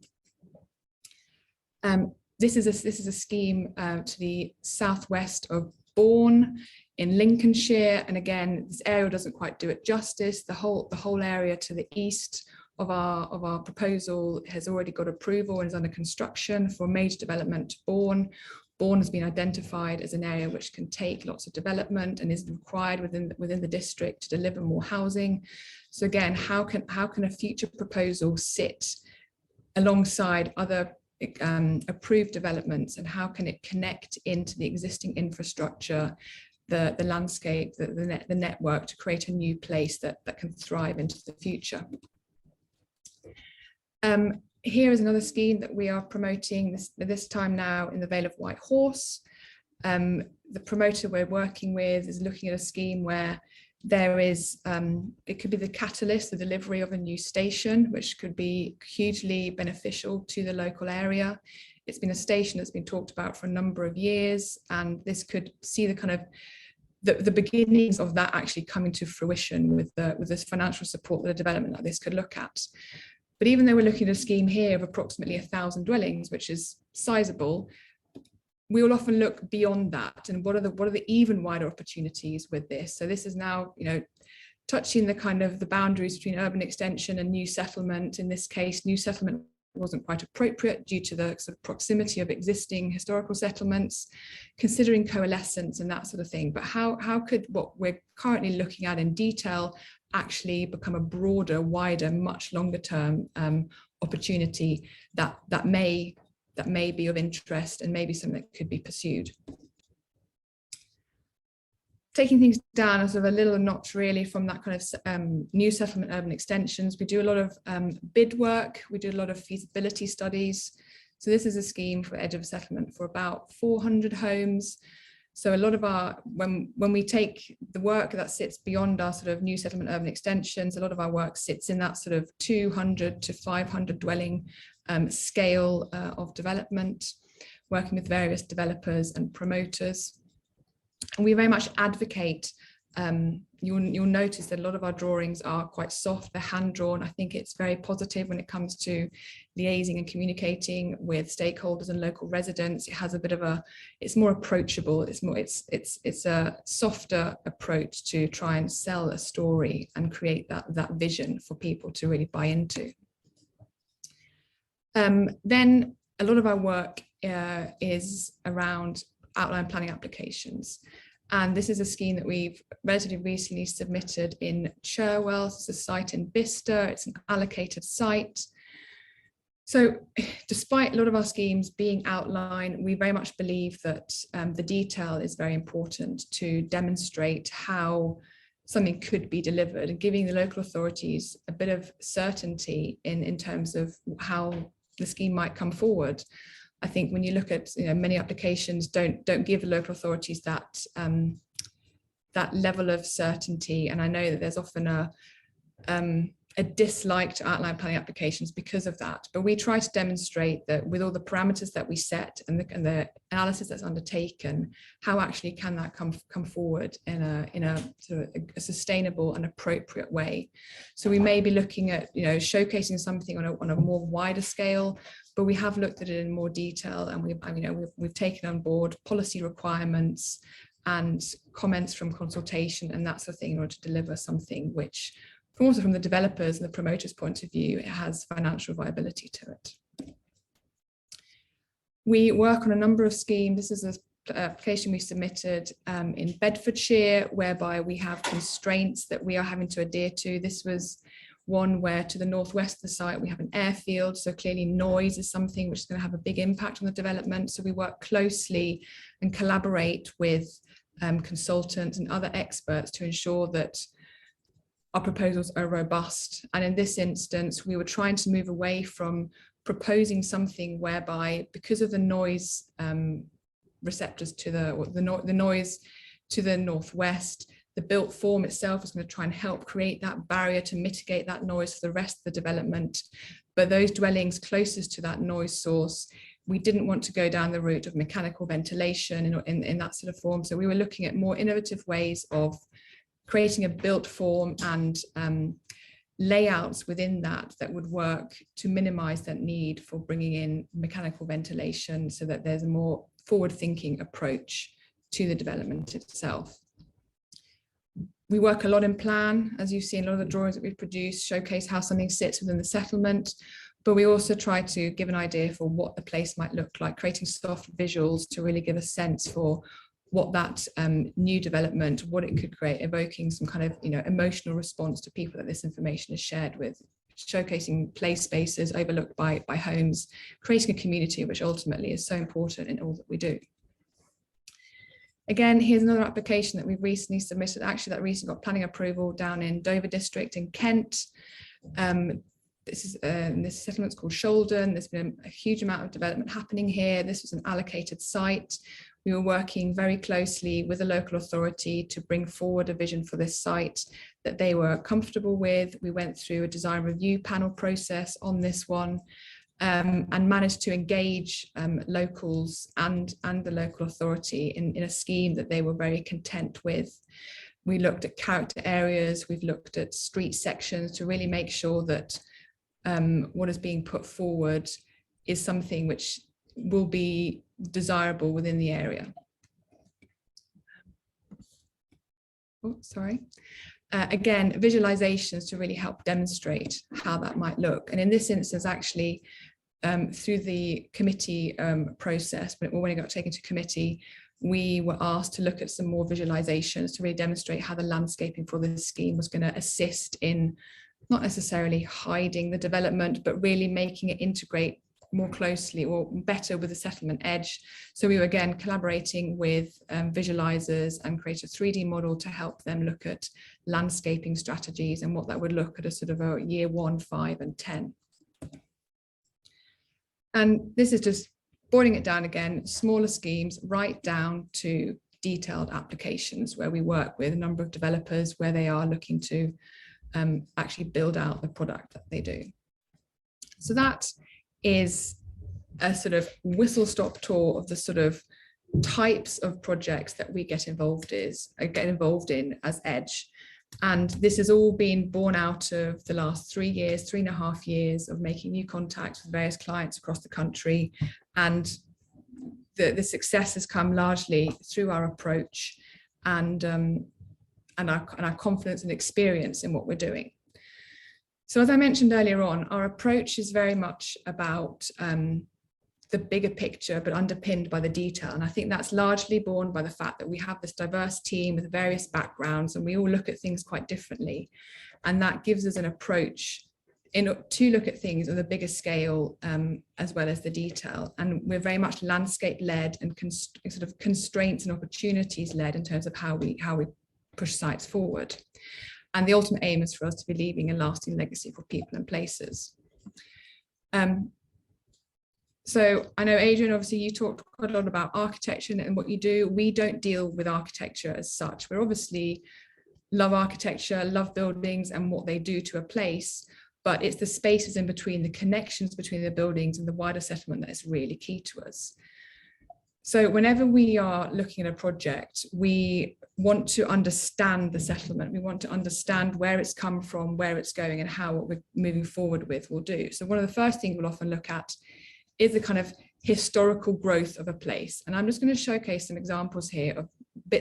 This is a scheme to the southwest of Bourne in Lincolnshire, and again, this area doesn't quite do it justice. The whole area to the east of our proposal has already got approval and is under construction for a major development to Bourne. Bourne has been identified as an area which can take lots of development and is required within the district to deliver more housing. So again, how can a future proposal sit alongside other approved developments, and how can it connect into the existing infrastructure, the landscape, the network, to create a new place that can thrive into the future. Here is another scheme that we are promoting this time now in the Vale of White Horse. The promoter we're working with is looking at a scheme where there is, it could be the catalyst, the delivery of a new station, which could be hugely beneficial to the local area. It's been a station that's been talked about for a number of years, and this could see the kind of the beginnings of that actually coming to fruition with this financial support that a development like this could look at. But even though we're looking at a scheme here of approximately 1,000 dwellings, which is sizable, we will often look beyond that, and what are the even wider opportunities with this. So this is now, touching the kind of the boundaries between urban extension and new settlement. In this case, new settlement wasn't quite appropriate due to the sort of proximity of existing historical settlements, considering coalescence and that sort of thing. But how could what we're currently looking at in detail actually become a broader, wider, much longer term opportunity that may be of interest and maybe something that could be pursued. Taking things down a sort of a little notch really from that kind of new settlement urban extensions, we do a lot of bid work, we do a lot of feasibility studies. So this is a scheme for edge of settlement for about 400 homes. So a lot of our, when we take the work that sits beyond our sort of new settlement urban extensions, a lot of our work sits in that sort of 200 to 500 dwelling scale of development, working with various developers and promoters. And we very much advocate, you'll notice that a lot of our drawings are quite soft, they're hand drawn. I think it's very positive when it comes to liaising and communicating with stakeholders and local residents. It has a bit of a, it's more approachable, it's a softer approach to try and sell a story and create that vision for people to really buy into. Then a lot of our work is around outline planning applications. And this is a scheme that we've relatively recently submitted in Cherwell. It's a site in Bicester. It's an allocated site. So despite a lot of our schemes being outlined, we very much believe that the detail is very important to demonstrate how something could be delivered, and giving the local authorities a bit of certainty in terms of how the scheme might come forward. I think when you look at, many applications don't give the local authorities that that level of certainty, and I know that there's often a dislike to outline planning applications because of that. But we try to demonstrate that with all the parameters that we set and the analysis that's undertaken, how actually can that come forward in a sort of a sustainable and appropriate way. So we may be looking at showcasing something on a more wider scale, but we have looked at it in more detail, and we've taken on board policy requirements and comments from consultation and that sort of thing in order to deliver something which, also from the developers and the promoters' point of view, it has financial viability to it. We work on a number of schemes. This is an application we submitted in Bedfordshire, whereby we have constraints that we are having to adhere to. This was one where to the northwest of the site we have an airfield, so clearly noise is something which is going to have a big impact on the development. So we work closely and collaborate with consultants and other experts to ensure that our proposals are robust. And in this instance, we were trying to move away from proposing something whereby, because of the noise receptors to the noise to the northwest, the built form itself is going to try and help create that barrier to mitigate that noise for the rest of the development. But those dwellings closest to that noise source, we didn't want to go down the route of mechanical ventilation in that sort of form. So we were looking at more innovative ways of creating a built form and layouts within that would work to minimize that need for bringing in mechanical ventilation, so that there's a more forward-thinking approach to the development itself. We work a lot in plan, as you've seen. A lot of the drawings that we've produced showcase how something sits within the settlement, but we also try to give an idea for what the place might look like, creating soft visuals to really give a sense for what that new development, what it could create, evoking some kind of emotional response to people that this information is shared with, showcasing play spaces overlooked by homes, creating a community, which ultimately is so important in all that we do. Again, here's another application that we've recently submitted, actually that recently got planning approval down in Dover district in Kent. This settlement's called Sholden. There's been a huge amount of development happening here. This was an allocated site. We were working very closely with the local authority to bring forward a vision for this site that they were comfortable with. We went through a design review panel process on this one, and managed to engage locals and the local authority in a scheme that they were very content with. We looked at character areas, we've looked at street sections to really make sure that what is being put forward is something which will be desirable within the area. Oh, sorry. Again, visualizations to really help demonstrate how that might look. And in this instance, actually, through the committee process, when it got taken to committee, we were asked to look at some more visualizations to really demonstrate how the landscaping for this scheme was going to assist in not necessarily hiding the development, but really making it integrate more closely or better with the settlement edge. So we were again collaborating with visualizers and create a 3D model to help them look at landscaping strategies and what that would look at a sort of a year 1, 5 and 10. And this is just boiling it down again, smaller schemes right down to detailed applications where we work with a number of developers where they are looking to actually build out the product that they do. So that is a sort of whistle-stop tour of the sort of types of projects that we get involved in as Edge. And this has all been born out of the last 3 years, 3.5 years of making new contacts with various clients across the country. And the success has come largely through our approach and our confidence and experience in what we're doing. So as I mentioned earlier on, our approach is very much about the bigger picture, but underpinned by the detail. And I think that's largely borne by the fact that we have this diverse team with various backgrounds, and we all look at things quite differently. And that gives us an approach to look at things on a bigger scale, as well as the detail. And we're very much landscape led and sort of constraints and opportunities led in terms of how we push sites forward. And the ultimate aim is for us to be leaving a lasting legacy for people and places. So I know, Adrian, obviously you talked quite a lot about architecture and what you do. We don't deal with architecture as such. We're obviously love architecture, love buildings and what they do to a place, but it's the spaces in between, the connections between the buildings and the wider settlement that is really key to us. So whenever we are looking at a project, we want to understand the settlement. We want to understand where it's come from, where it's going, and how what we're moving forward with will do. So one of the first things we'll often look at is the kind of historical growth of a place. And I'm just going to showcase some examples here of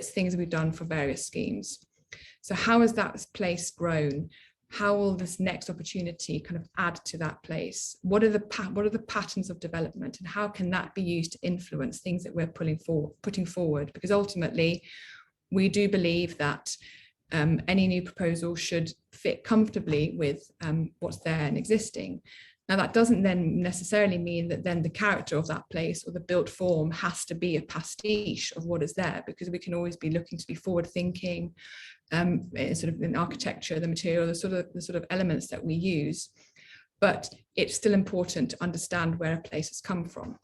things we've done for various schemes. So how has that place grown? How will this next opportunity kind of add to that place? What are the patterns of development, and how can that be used to influence things that we're putting forward? Because ultimately, we do believe that any new proposal should fit comfortably with what's there and existing. Now, that doesn't then necessarily mean that then the character of that place or the built form has to be a pastiche of what is there, because we can always be looking to be forward thinking, sort of in architecture, the material, the sort of elements that we use. But it's still important to understand where a place has come from.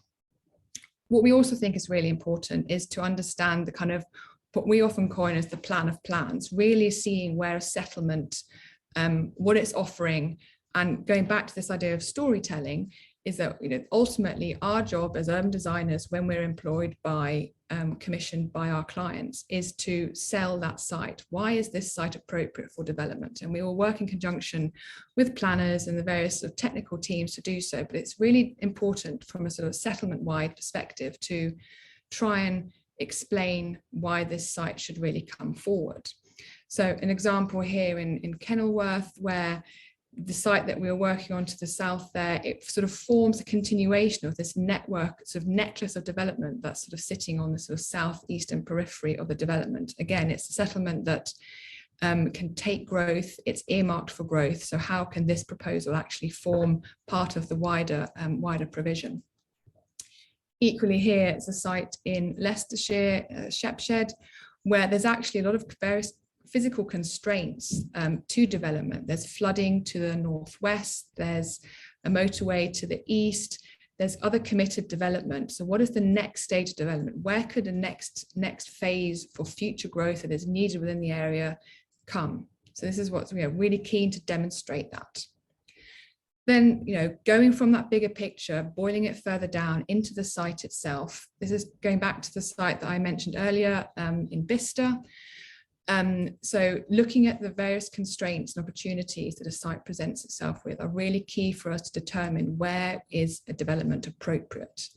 What we also think is really important is to understand the kind of what we often coin as the plan of plans, really seeing where a settlement, what it's offering. And going back to this idea of storytelling, is that, you know, ultimately our job as urban designers, when we're employed by, commissioned by our clients, is to sell that site. Why is this site appropriate for development? And we will work in conjunction with planners and the various sort of technical teams to do so. But it's really important from a sort of settlement-wide perspective to try and explain why this site should really come forward. So an example here in Kenilworth, where the site that we were working on to the south there, it sort of forms a continuation of this network, sort of necklace of development that's sort of sitting on the sort of southeastern periphery of the development. Again, it's a settlement that can take growth, it's earmarked for growth. So how can this proposal actually form part of the wider provision? Equally here, it's a site in Leicestershire, Shepshed, where there's actually a lot of various physical constraints to development. There's flooding to the northwest, there's a motorway to the east, there's other committed development. So what is the next stage of development? Where could the next phase for future growth that is needed within the area come? So this is what we are really keen to demonstrate that. Then, you know, going from that bigger picture, boiling it further down into the site itself. This is going back to the site that I mentioned earlier in Bicester. So looking at the various constraints and opportunities that a site presents itself with are really key for us to determine where is a development appropriate.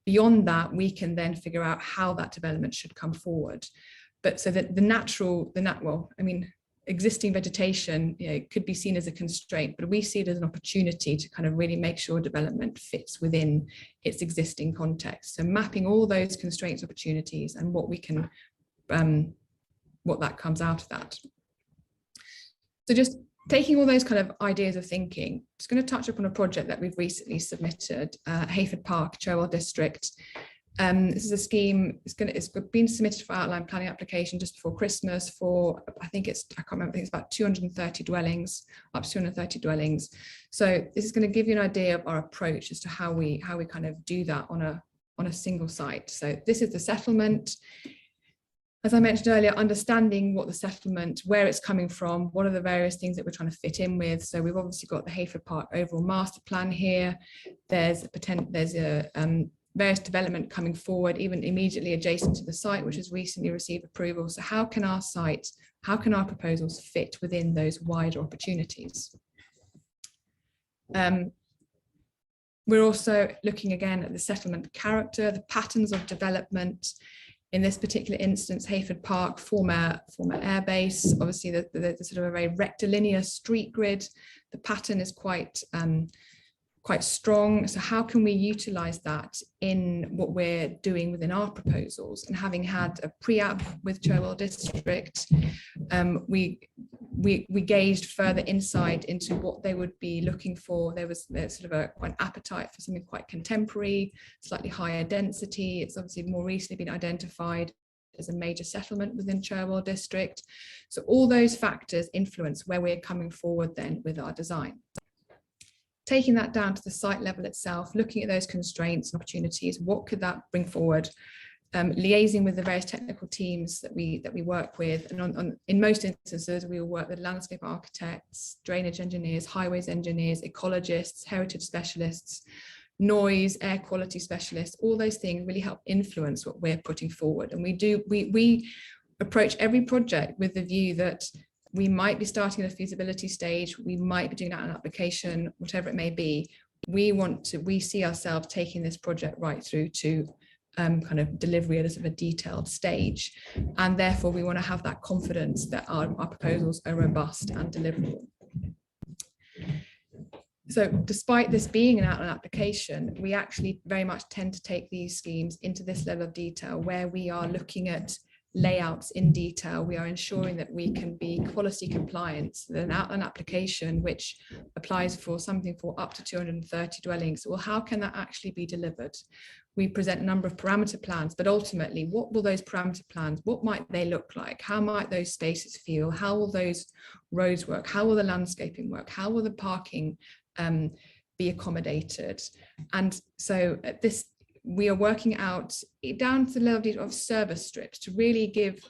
Beyond that, we can then figure out how that development should come forward. But so that existing vegetation, you know, could be seen as a constraint, but we see it as an opportunity to kind of really make sure development fits within its existing context. So mapping all those constraints, opportunities, and what we can what that comes out of that. So just taking all those kind of ideas of thinking, just going to touch upon a project that we've recently submitted, Hayford Park, Cherwell District. This is a scheme, it's been submitted for outline planning application just before Christmas for, I can't remember, I think it's about 230 dwellings, up to 230 dwellings. So this is going to give you an idea of our approach as to how we kind of do that on a single site. So this is the settlement. as I mentioned earlier, understanding what the settlement, where it's coming from, what are the various things that we're trying to fit in with. So we've obviously got the Hayford Park overall master plan here. There's a various development coming forward, even immediately adjacent to the site, which has recently received approval. So how can our proposals fit within those wider opportunities? We're also looking again at the settlement character, the patterns of development. In this particular instance, Hayford Park, former airbase, obviously the sort of a very rectilinear street grid. The pattern is quite strong. So how can we utilize that in what we're doing within our proposals? And having had a pre-app with Cherwell District, we gauged further insight into what they would be looking for. There's sort of an appetite for something quite contemporary, slightly higher density. It's obviously more recently been identified as a major settlement within Cherwell District. So all those factors influence where we're coming forward then with our design. Taking that down to the site level itself, looking at those constraints and opportunities, what could that bring forward? Liaising with the various technical teams that we work with, and in most instances we will work with landscape architects, drainage engineers, highways engineers, ecologists, heritage specialists, noise, air quality specialists. All those things really help influence what we're putting forward. And we approach every project with the view that we might be starting at a feasibility stage, we might be doing that in an application, whatever it may be. We see ourselves taking this project right through to kind of delivery at a sort of a detailed stage. And therefore we want to have that confidence that our proposals are robust and deliverable. So despite this being an outline application, we actually very much tend to take these schemes into this level of detail where we are looking at layouts in detail. We are ensuring that we can be quality compliant. An outline application which applies for something for up to 230 dwellings. Well, how can that actually be delivered? We present a number of parameter plans, but ultimately, what will those parameter plans, what might they look like? How might those spaces feel? How will those roads work? How will the landscaping work? How will the parking be accommodated? And so at this, we are working out down to the level of service strips to really give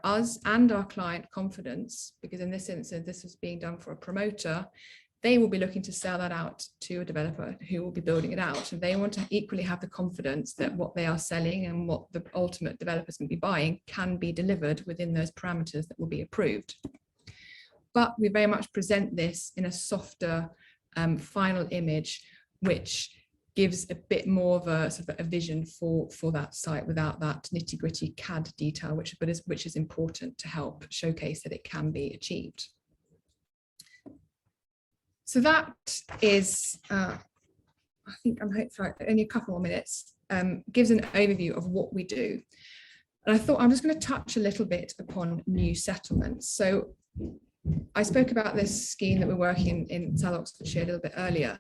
us and our client confidence, because in this instance this is being done for a promoter. They will be looking to sell that out to a developer who will be building it out, and they want to equally have the confidence that what they are selling and what the ultimate developers will be buying can be delivered within those parameters that will be approved. But we very much present this in a softer final image, which gives a bit more of a sort of a vision for that site without that nitty-gritty CAD detail, which is important to help showcase that it can be achieved. So that is, I think I'm hopeful only a couple more minutes, gives an overview of what we do. And I thought I'm just going to touch a little bit upon new settlements. So I spoke about this scheme that we're working in South Oxfordshire a little bit earlier.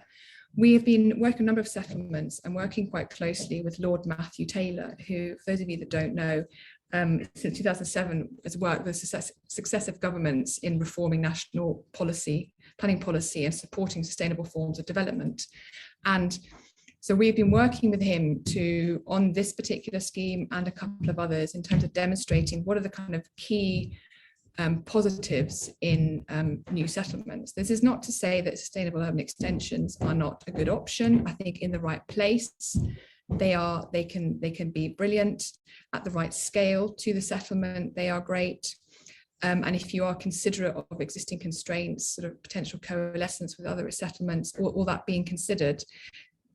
We have been working on a number of settlements and working quite closely with Lord Matthew Taylor, who, for those of you that don't know, since 2007 has worked with successive governments in reforming national planning policy and supporting sustainable forms of development. And so we've been working with him on this particular scheme and a couple of others in terms of demonstrating what are the kind of key positives in new settlements. This is not to say that sustainable urban extensions are not a good option. I think in the right place, they can be brilliant. At the right scale to the settlement, they are great. And if you are considerate of existing constraints, sort of potential coalescence with other settlements, all that being considered,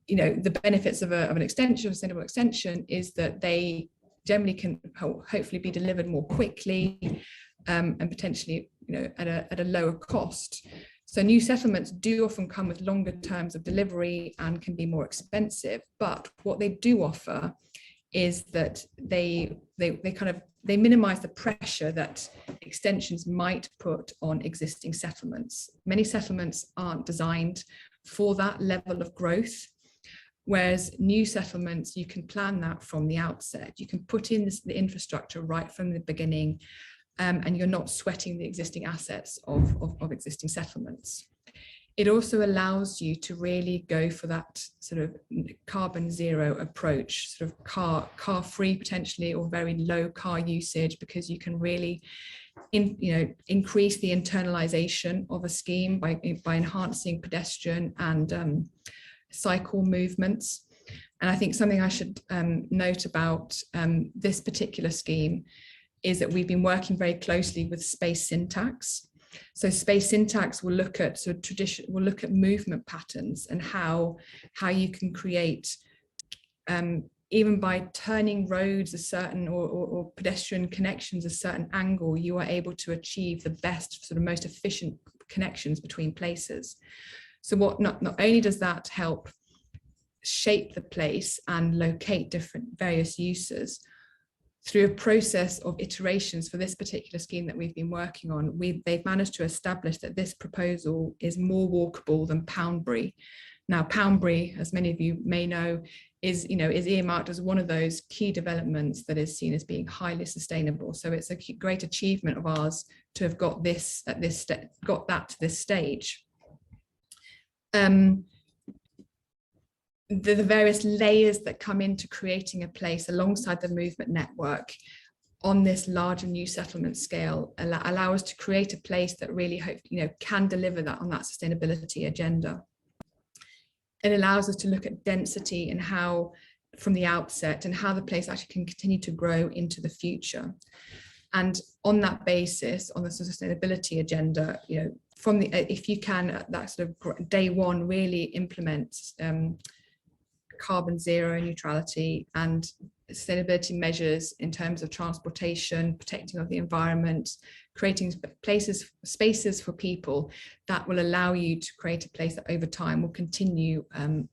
the benefits of an extension, a sustainable extension, is that they generally can hopefully be delivered more quickly and potentially, at a lower cost. So new settlements do often come with longer terms of delivery and can be more expensive. But what they do offer is that they minimize the pressure that extensions might put on existing settlements. Many settlements aren't designed for that level of growth, whereas new settlements, you can plan that from the outset. You can put in the infrastructure right from the beginning, and you're not sweating the existing assets of existing settlements. it also allows you to really go for that sort of carbon zero approach, sort of car free potentially, or very low car usage, because you can really increase the internalization of a scheme by enhancing pedestrian and cycle movements. And I think something I should note about this particular scheme is that we've been working very closely with space syntax. So space syntax will look at movement patterns and how you can create, even by turning roads a certain or pedestrian connections a certain angle, you are able to achieve the best, sort of most efficient connections between places. So what not only does that help shape the place and locate various uses, through a process of iterations for this particular scheme that we've been working on, they've managed to establish that this proposal is more walkable than Poundbury. Now, Poundbury, as many of you may know, is earmarked as one of those key developments that is seen as being highly sustainable. So it's a great achievement of ours to have got that to this stage. The various layers that come into creating a place alongside the movement network on this larger new settlement scale allow us to create a place that really can deliver that on that sustainability agenda. It allows us to look at density and how from the outset, and how the place actually can continue to grow into the future. And on that basis, on the sustainability agenda, if you can at that sort of day one really implement carbon zero neutrality and sustainability measures in terms of transportation, protecting of the environment, creating spaces for people, that will allow you to create a place that over time will continue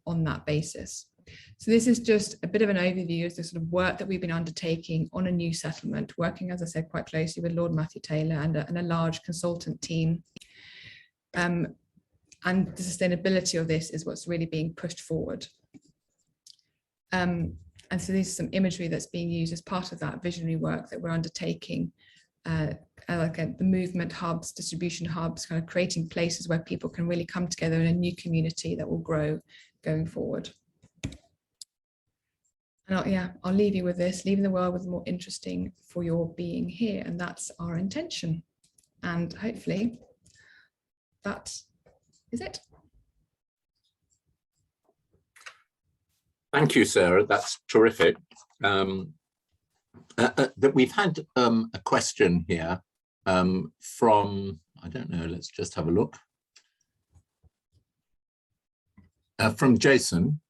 on that basis. So this is just a bit of an overview of the sort of work that we've been undertaking on a new settlement, working, as I said, quite closely with Lord Matthew Taylor and a large consultant team. And the sustainability of this is what's really being pushed forward. And so this is some imagery that's being used as part of that visionary work that we're undertaking, like the movement hubs, distribution hubs, kind of creating places where people can really come together in a new community that will grow going forward. And I'll leave you with this, leaving the world with more interesting for your being here. And that's our intention. And hopefully that is it. Thank you, Sarah. That's terrific. That we've had a question here from, I don't know, let's just have a look. From Jason.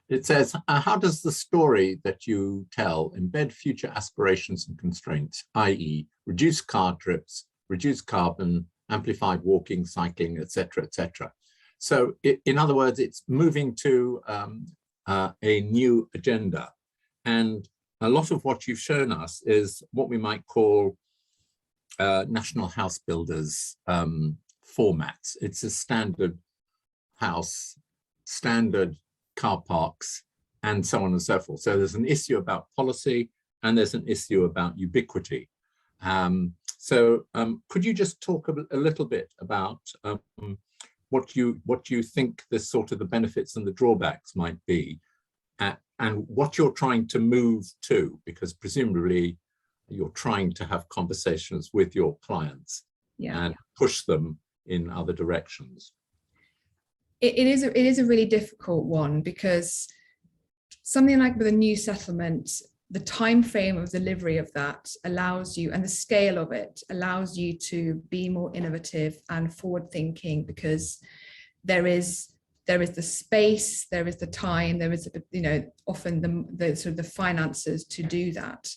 It says, how does the story that you tell embed future aspirations and constraints, i.e. reduce car trips, reduce carbon, amplified walking, cycling, etc., etc.? So in other words, it's moving to a new agenda. And a lot of what you've shown us is what we might call national house builders formats. It's a standard house, standard car parks, and so on and so forth. So there's an issue about policy and there's an issue about ubiquity. Could you just talk a little bit about what you think the sort of the benefits and the drawbacks might be, and what you're trying to move to, because presumably you're trying to have conversations with your clients and push them in other directions. It is a really difficult one, because something like with a new settlement, the time frame of delivery of that allows you, and the scale of it allows you to be more innovative and forward thinking, because there is the space, there is the time, there is often the sort of the finances to do that.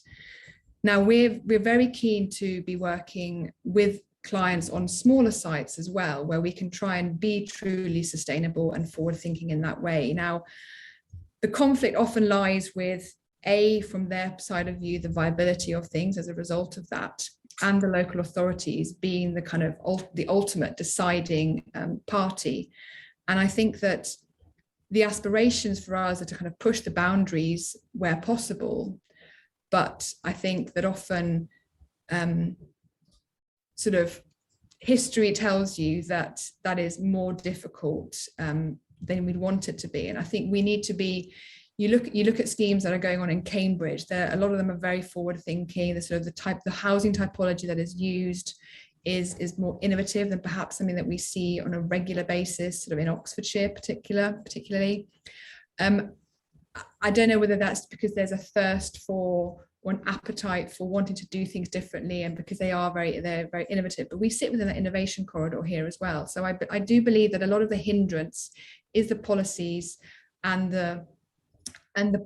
Now we're very keen to be working with clients on smaller sites as well, where we can try and be truly sustainable and forward thinking in that way. Now, the conflict often lies with from their side of view, the viability of things as a result of that, and the local authorities being the kind of the ultimate deciding party. And I think that the aspirations for us are to kind of push the boundaries where possible, but I think that often sort of history tells you that that is more difficult than we'd want it to be. And I think we need to be, you look at schemes that are going on in Cambridge, a lot of them are very forward thinking. The sort of the housing typology that is used is more innovative than perhaps something that we see on a regular basis, sort of in Oxfordshire particularly. I don't know whether that's because there's a thirst for, or an appetite for wanting to do things differently, and because they're very innovative, but we sit within that innovation corridor here as well. So I do believe that a lot of the hindrance is the policies and the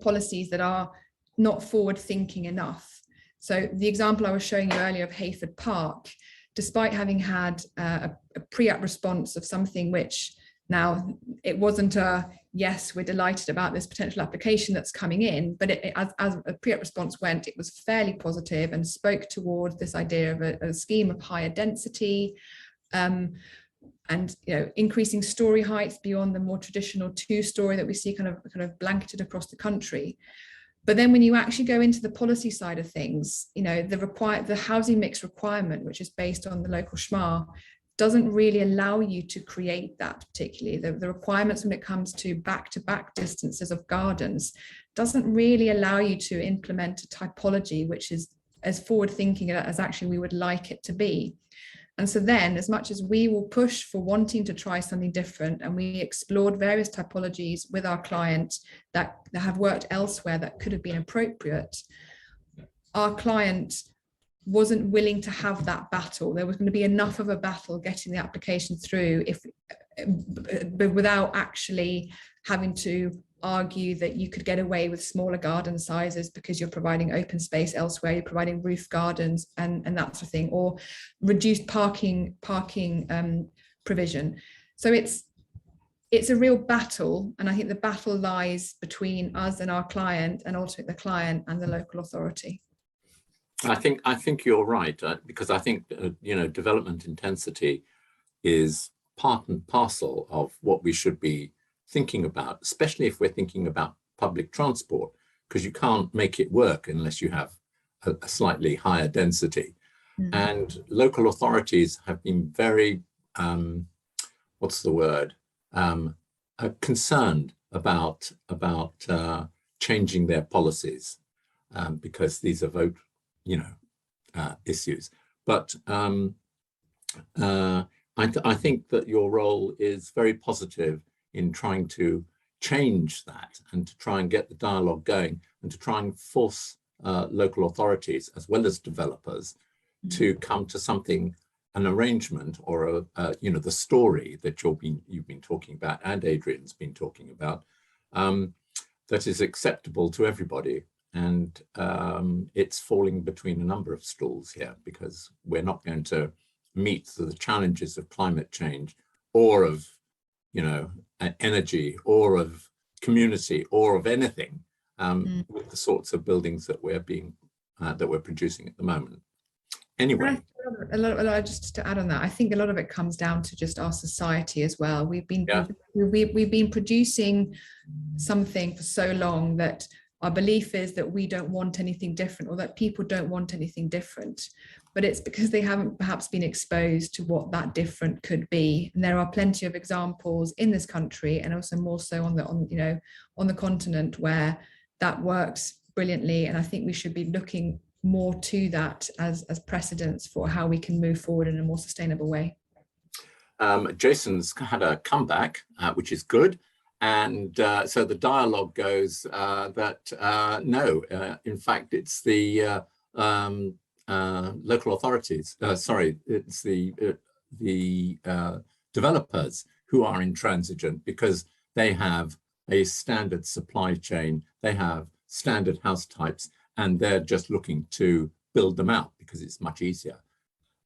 policies that are not forward thinking enough. So the example I was showing you earlier of Hayford Park, despite having had a pre-app response of something which, now it wasn't a yes, we're delighted about this potential application that's coming in, but as a pre-app response went, it was fairly positive and spoke towards this idea of a scheme of higher density, and increasing story heights beyond the more traditional 2-story that we see kind of blanketed across the country. But then when you actually go into the policy side of things, the housing mix requirement, which is based on the local SHMA, doesn't really allow you to create that particularly. The requirements when it comes to back-to-back distances of gardens doesn't really allow you to implement a typology which is as forward-thinking as actually we would like it to be. And so then, as much as we will push for wanting to try something different, and we explored various typologies with our clients that have worked elsewhere that could have been appropriate, our client wasn't willing to have that battle. There was going to be enough of a battle getting the application through but without actually having to argue that you could get away with smaller garden sizes because you're providing open space elsewhere, you're providing roof gardens and that sort of thing, or reduced parking provision. So it's a real battle, and I think the battle lies between us and our client, and also the client and the local authority. I think you're right, because I think development intensity is part and parcel of what we should be thinking about, especially if we're thinking about public transport, because you can't make it work unless you have a slightly higher density. Mm-hmm. And local authorities have been very, concerned about changing their policies, because these are vote issues. But I think that your role is very positive in trying to change that, and to try and get the dialogue going, and to try and force local authorities as well as developers to come to something, an arrangement, or the story that you've been talking about, and Adrian's been talking about, that is acceptable to everybody. And it's falling between a number of stools here, because we're not going to meet the challenges of climate change, or of energy, or of community, or of anything with the sorts of buildings that we're producing at the moment. Anyway, a lot just to add on that, I think a lot of it comes down to just our society as well. We've been producing something for so long that our belief is that we don't want anything different, or that people don't want anything different, but it's because they haven't perhaps been exposed to what that different could be. And there are plenty of examples in this country, and also more so on the continent, where that works brilliantly. And I think we should be looking more to that as precedents for how we can move forward in a more sustainable way. Jason's had a comeback, which is good. And so the dialogue goes that no, in fact, it's the local authorities, it's the developers who are intransigent, because they have a standard supply chain, they have standard house types, and they're just looking to build them out because it's much easier.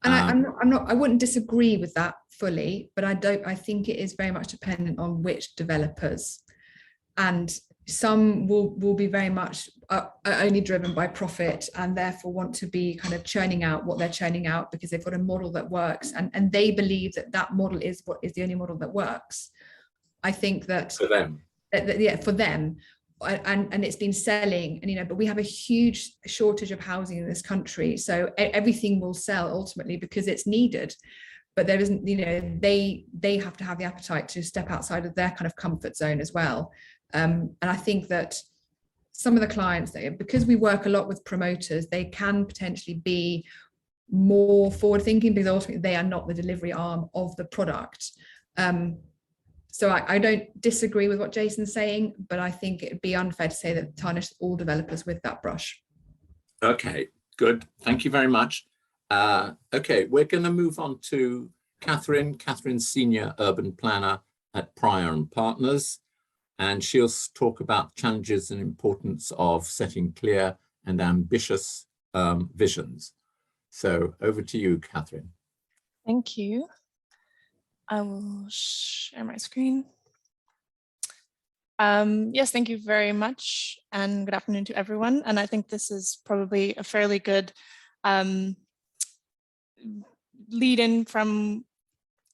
And I wouldn't disagree with that fully, but I think it is very much dependent on which developers, and some will be very much only driven by profit, and therefore want to be kind of churning out what they're churning out because they've got a model that works, and they believe that model is what is the only model that works. I think that for them, for them. And it's been selling, and but we have a huge shortage of housing in this country, so everything will sell ultimately because it's needed. but there isn't, you know, they have to have the appetite to step outside of their kind of comfort zone as well. And I think that some of the clients, because we work a lot with promoters, they can potentially be more forward thinking, because ultimately they are not the delivery arm of the product. So I don't disagree with what Jason's saying, but I think it'd be unfair to say that tarnish all developers with that brush. Okay, good. Thank you very much. Okay, we're going to move on to Catherine. Catherine's Senior Urban Planner at Pryor & Partners, and she'll talk about challenges and importance of setting clear and ambitious visions. So over to you, Catherine. Thank you. I will share my screen. Yes, thank you very much, and good afternoon to everyone. And I think this is probably a fairly good lead in from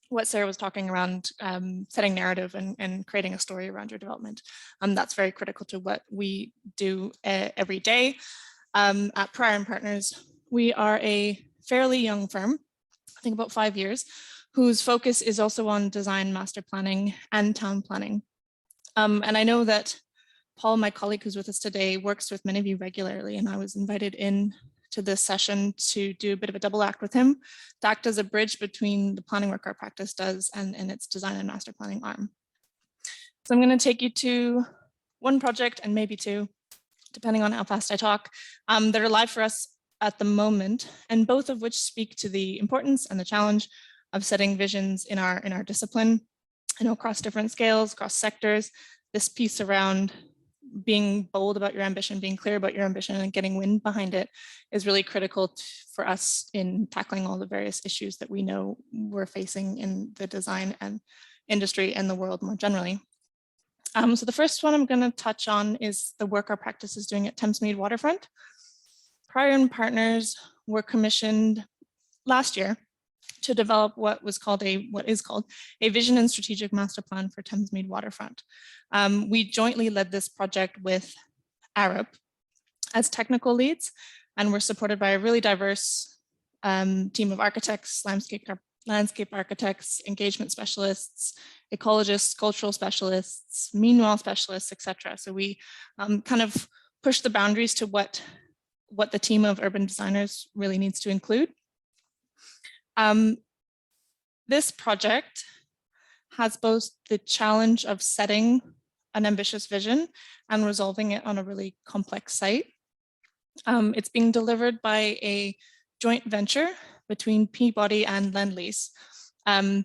what Sarah was talking around setting narrative and creating a story around your development. That's very critical to what we do every day. At Pryor & Partners, we are a fairly young firm, I think about 5 years, whose focus is also on design, master planning, and town planning. And I know that Paul, my colleague who's with us today, works with many of you regularly, and I was invited in to this session to do a bit of a double act with him, to act as a bridge between the planning work our practice does and its design and master planning arm. So I'm going to take you to one project and maybe two, depending on how fast I talk, that are live for us at the moment, and both of which speak to the importance and the challenge of setting visions in our discipline, you know, across different scales, across sectors. This piece around being bold about your ambition, being clear about your ambition, and getting wind behind it is really critical for us in tackling all the various issues that we know we're facing in the design and industry and the world more generally. So the first one I'm going to touch on is the work our practice is doing at Thamesmead Waterfront. Pryor & Partners were commissioned last year to develop what is called a vision and strategic master plan for Thamesmead Waterfront. We jointly led this project with Arup as technical leads, and we're supported by a really diverse team of architects, landscape architects, engagement specialists, ecologists, cultural specialists, meanwhile specialists, etc. So we kind of push the boundaries to what the team of urban designers really needs to include. This project has both the challenge of setting an ambitious vision and resolving it on a really complex site. It's being delivered by a joint venture between Peabody and Lend-Lease.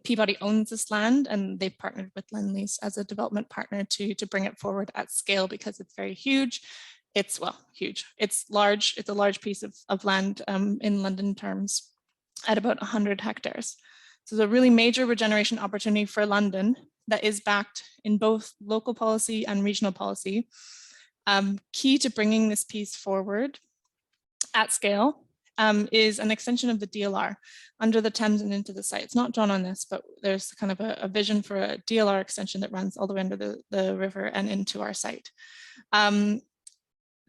Peabody owns this land, and they've partnered with Lend-Lease as a development partner to bring it forward at scale, because it's very huge. It's, well, huge. It's large. It's a large piece of land in London terms, at about 100 hectares. So it's a really major regeneration opportunity for London that is backed in both local policy and regional policy. Key to bringing this piece forward at scale is an extension of the DLR under the Thames and into the site. It's not drawn on this, but there's kind of a vision for a DLR extension that runs all the way under the river and into our site.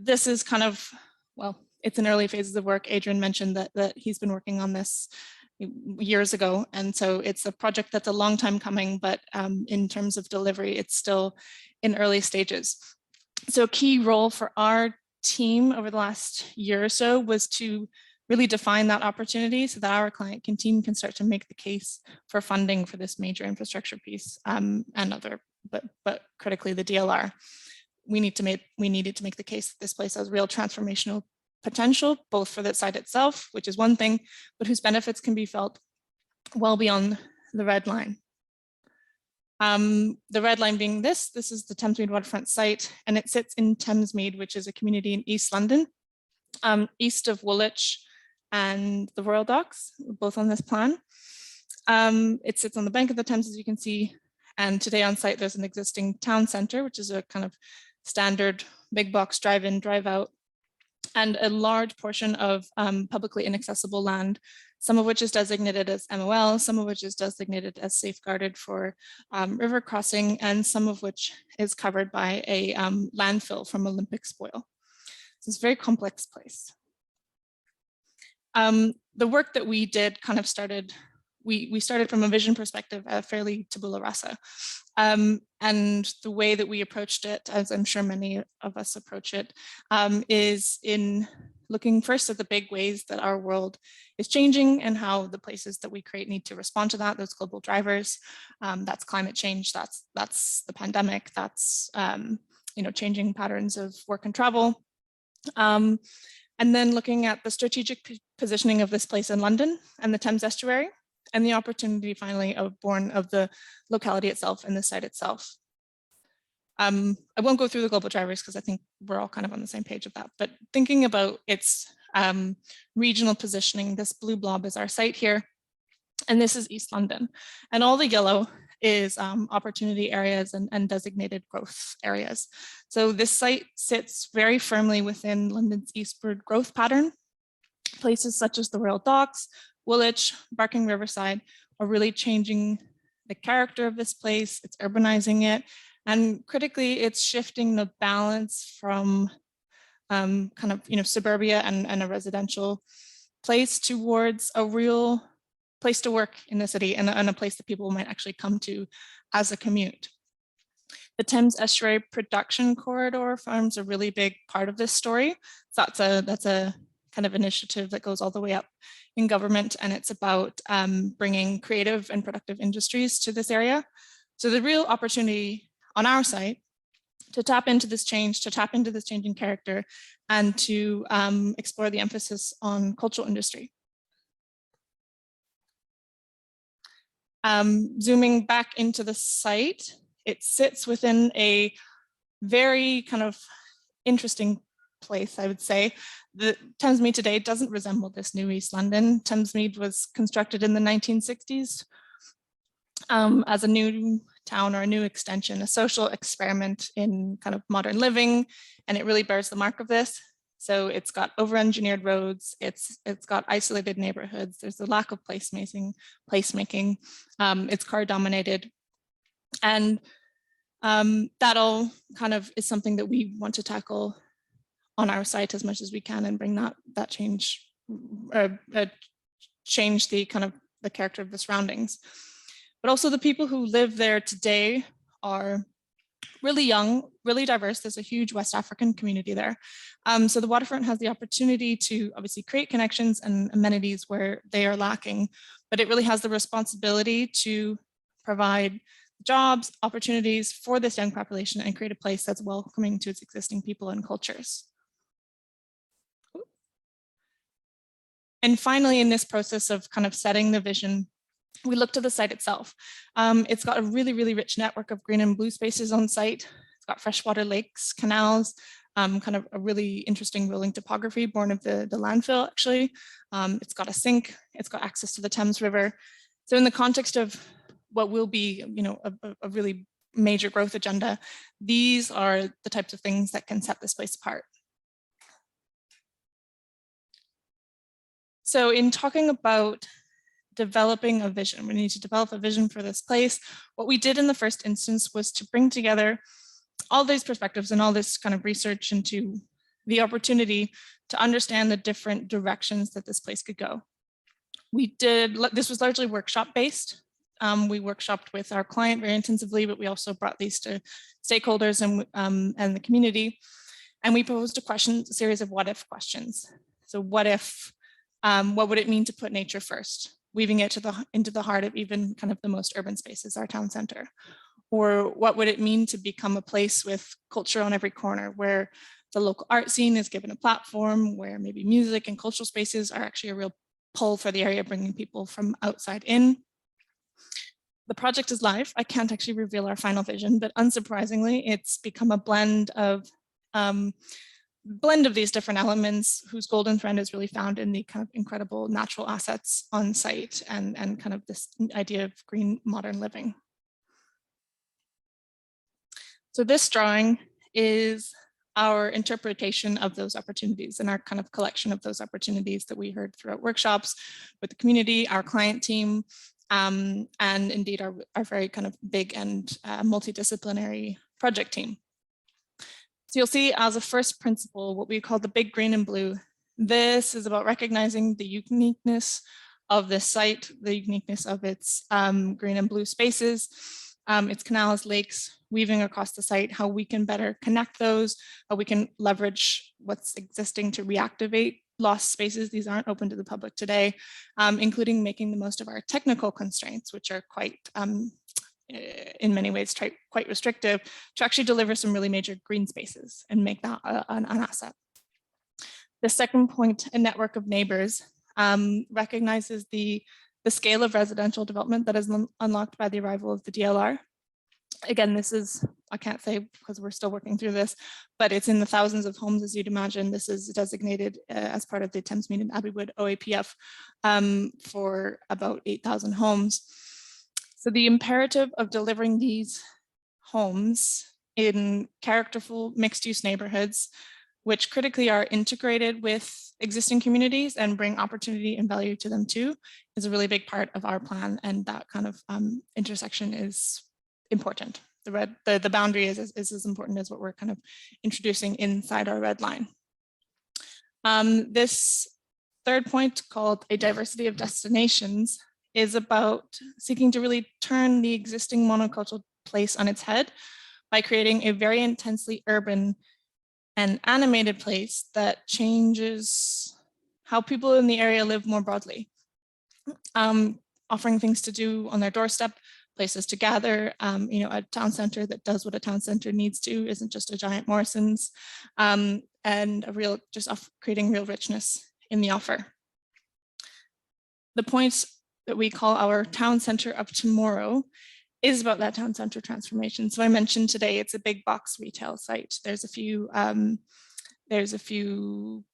This is kind of, well, it's in early phases of work. Adrian mentioned that he's been working on this years ago. And so it's a project that's a long time coming, but in terms of delivery, it's still in early stages. So a key role for our team over the last year or so was to really define that opportunity so that our client team can start to make the case for funding for this major infrastructure piece and other, but critically the DLR. We needed to make the case that this place has real transformational potential, both for the site itself, which is one thing, but whose benefits can be felt well beyond the red line. The red line being this is the Thamesmead Waterfront site, and it sits in Thamesmead, which is a community in East London, east of Woolwich and the Royal Docks, both on this plan. It sits on the bank of the Thames, as you can see, and today on site there's an existing town centre, which is a kind of standard big box drive-in, drive-out, and a large portion of publicly inaccessible land, some of which is designated as MOL, some of which is designated as safeguarded for river crossing, and some of which is covered by a landfill from Olympic spoil. So it's a very complex place. The work that we did kind of started we started from a vision perspective, fairly tabula rasa. And the way that we approached it, as I'm sure many of us approach it, is in looking first at the big ways that our world is changing and how the places that we create need to respond to that, those global drivers. That's climate change, that's the pandemic, that's changing patterns of work and travel. And then looking at the strategic positioning of this place in London and the Thames estuary, and the opportunity finally born of the locality itself and the site itself. I won't go through the global drivers because I think we're all kind of on the same page of that, but thinking about its regional positioning, this blue blob is our site here, and this is East London. And all the yellow is opportunity areas and designated growth areas. So this site sits very firmly within London's eastward growth pattern. Places such as the Royal Docks, Woolwich, Barking Riverside are really changing the character of this place, it's urbanizing it, and critically, it's shifting the balance from suburbia and a residential place towards a real place to work in the city and a place that people might actually come to as a commute. The Thames Estuary Production Corridor forms a really big part of this story. So that's a kind of initiative that goes all the way up in government, and it's about bringing creative and productive industries to this area. So the real opportunity on our site to tap into this change, to tap into this changing character, and to explore the emphasis on cultural industry. Zooming back into the site, it sits within a very kind of interesting place, I would say. The Thamesmead today doesn't resemble this new East London. Thamesmead was constructed in the 1960s as a new town or a new extension, a social experiment in kind of modern living, and it really bears the mark of this. So it's got over-engineered roads, it's got isolated neighborhoods, there's a lack of placemaking, it's car-dominated, and that all kind of is something that we want to tackle on our site as much as we can and bring that change, change the kind of the character of the surroundings. But also the people who live there today are really young, really diverse. There's a huge West African community there. So the waterfront has the opportunity to obviously create connections and amenities where they are lacking, but it really has the responsibility to provide jobs, opportunities for this young population and create a place that's welcoming to its existing people and cultures. And finally, in this process of kind of setting the vision, we looked at the site itself. It's got a really, really rich network of green and blue spaces on site. It's got freshwater lakes, canals, kind of a really interesting rolling topography born of the landfill, actually. It's got a sink, it's got access to the Thames River. So in the context of what will be, a really major growth agenda, these are the types of things that can set this place apart. So in talking about developing a vision, we need to develop a vision for this place. What we did in the first instance was to bring together all these perspectives and all this kind of research into the opportunity to understand the different directions that this place could go. This was largely workshop based. We workshopped with our client very intensively, but we also brought these to stakeholders and the community. And we posed a series of what if questions. So what if, what would it mean to put nature first? Weaving it into the heart of even kind of the most urban spaces, our town center. Or what would it mean to become a place with culture on every corner, where the local art scene is given a platform, where maybe music and cultural spaces are actually a real pull for the area, bringing people from outside in. The project is live. I can't actually reveal our final vision, but unsurprisingly, it's become a blend of these different elements whose golden thread is really found in the kind of incredible natural assets on site and kind of this idea of green modern living. So this drawing is our interpretation of those opportunities and our kind of collection of those opportunities that we heard throughout workshops with the community, our client team, and indeed our very kind of big and multidisciplinary project team. So you'll see as a first principle, what we call the big green and blue. This is about recognizing the uniqueness of this site, the uniqueness of its green and blue spaces, its canals, lakes, weaving across the site, how we can better connect those, how we can leverage what's existing to reactivate lost spaces. These aren't open to the public today, including making the most of our technical constraints, which are quite, in many ways, quite restrictive, to actually deliver some really major green spaces and make that an asset. The second point, a network of neighbors, recognizes the scale of residential development that is unlocked by the arrival of the DLR. Again, this is, I can't say because we're still working through this, but it's in the thousands of homes, as you'd imagine. This is designated as part of the Thamesmead and Abbeywood OAPF for about 8,000 homes. So the imperative of delivering these homes in characterful mixed-use neighborhoods, which critically are integrated with existing communities and bring opportunity and value to them too, is a really big part of our plan. And that kind of intersection is important. The boundary is as important as what we're kind of introducing inside our red line. This third point, called a diversity of destinations, is about seeking to really turn the existing monocultural place on its head by creating a very intensely urban and animated place that changes how people in the area live more broadly. Offering things to do on their doorstep, places to gather, a town center that does what a town center needs to, isn't just a giant Morrison's, and creating real richness in the offer. The point that we call our town center of tomorrow is about that town center transformation. So I mentioned today it's a big box retail site. There's a few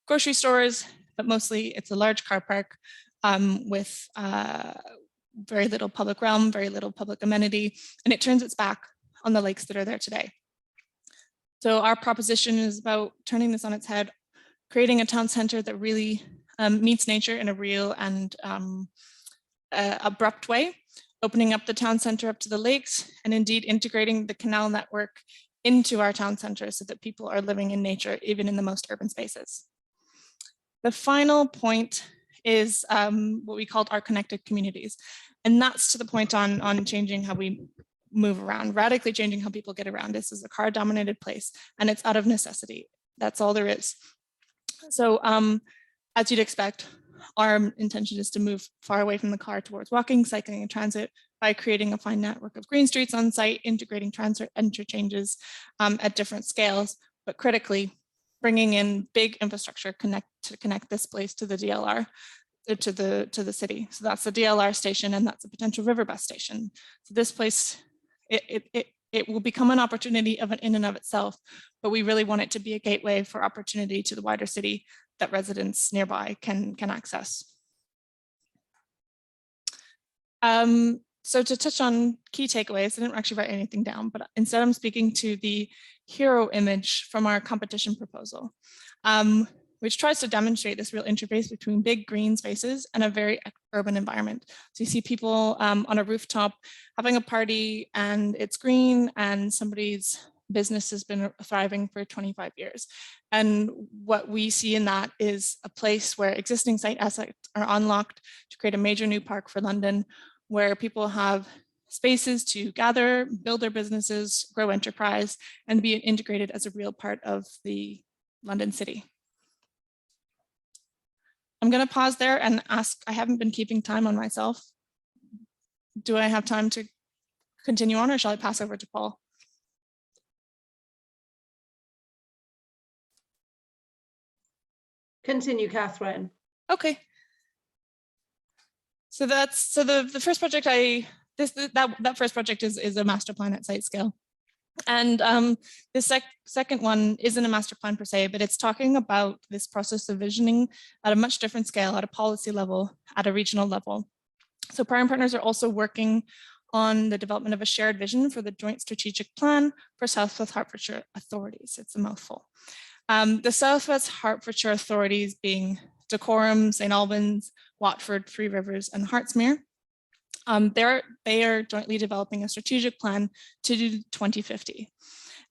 grocery stores, but mostly it's a large car park with very little public realm, very little public amenity, and it turns its back on the lakes that are there today. So our proposition is about turning this on its head, creating a town center that really meets nature in a real and abrupt way, opening up the town center up to the lakes, and indeed integrating the canal network into our town center so that people are living in nature, even in the most urban spaces. The final point is what we called our connected communities. And that's to the point on changing how we move around, radically changing how people get around. This is a car-dominated place, and it's out of necessity. That's all there is. So as you'd expect, our intention is to move far away from the car towards walking, cycling, and transit by creating a fine network of green streets on site, integrating transit interchanges at different scales, but critically bringing in big infrastructure to connect this place to the DLR, to the city. So that's the DLR station, and that's a potential river bus station. So this place, it will become an opportunity in and of itself, but we really want it to be a gateway for opportunity to the wider city that residents nearby can access. So to touch on key takeaways, I didn't actually write anything down, but instead I'm speaking to the hero image from our competition proposal, which tries to demonstrate this real interface between big green spaces and a very urban environment. So you see people on a rooftop having a party, and it's green, and somebody's business has been thriving for 25 years. And what we see in that is a place where existing site assets are unlocked to create a major new park for London, where people have spaces to gather, build their businesses, grow enterprise, and be integrated as a real part of the London city. I'm going to pause there and ask, I haven't been keeping time on myself. Do I have time to continue on, or shall I pass over to Paul? Continue, Catherine. Okay. So the first project that first project is a master plan at site scale. And the second one isn't a master plan per se, but it's talking about this process of visioning at a much different scale, at a policy level, at a regional level. So Prior Partners are also working on the development of a shared vision for the Joint Strategic Plan for Southwest Hertfordshire authorities. It's a mouthful. The Southwest Hertfordshire authorities being Dacorum, St. Albans, Watford, Three Rivers, and Hertsmere. They are jointly developing a strategic plan to do 2050.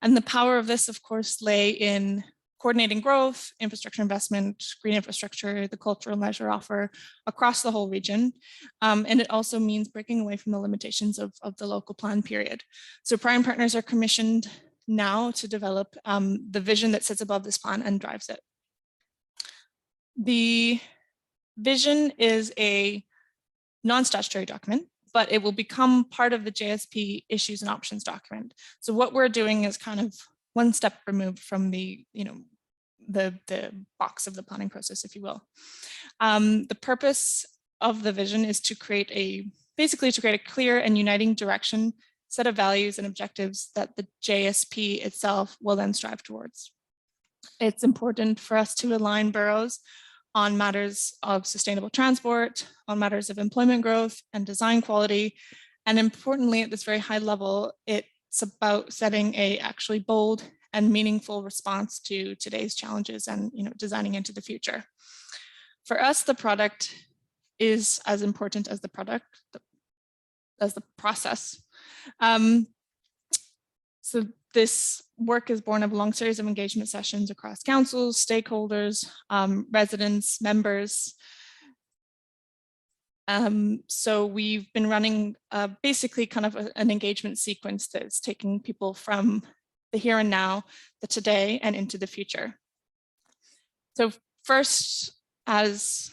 And the power of this, of course, lay in coordinating growth, infrastructure investment, green infrastructure, the cultural leisure offer across the whole region. And it also means breaking away from the limitations of the local plan period. So prime partners are commissioned now to develop the vision that sits above this plan and drives it. The vision is a non-statutory document, but it will become part of the JSP issues and options document. So what we're doing is kind of one step removed from the, the box of the planning process, if you will. The purpose of the vision is to create basically to create a clear and uniting direction, set of values and objectives that the JSP itself will then strive towards. It's important for us to align boroughs on matters of sustainable transport, on matters of employment growth and design quality. And importantly, at this very high level, it's about setting a actually bold and meaningful response to today's challenges and designing into the future. For us, the product is as important as the product, as the process. So this work is born of a long series of engagement sessions across councils, stakeholders, residents, members. So we've been running basically kind of an engagement sequence that's taking people from the here and now, the today, and into the future. So first, as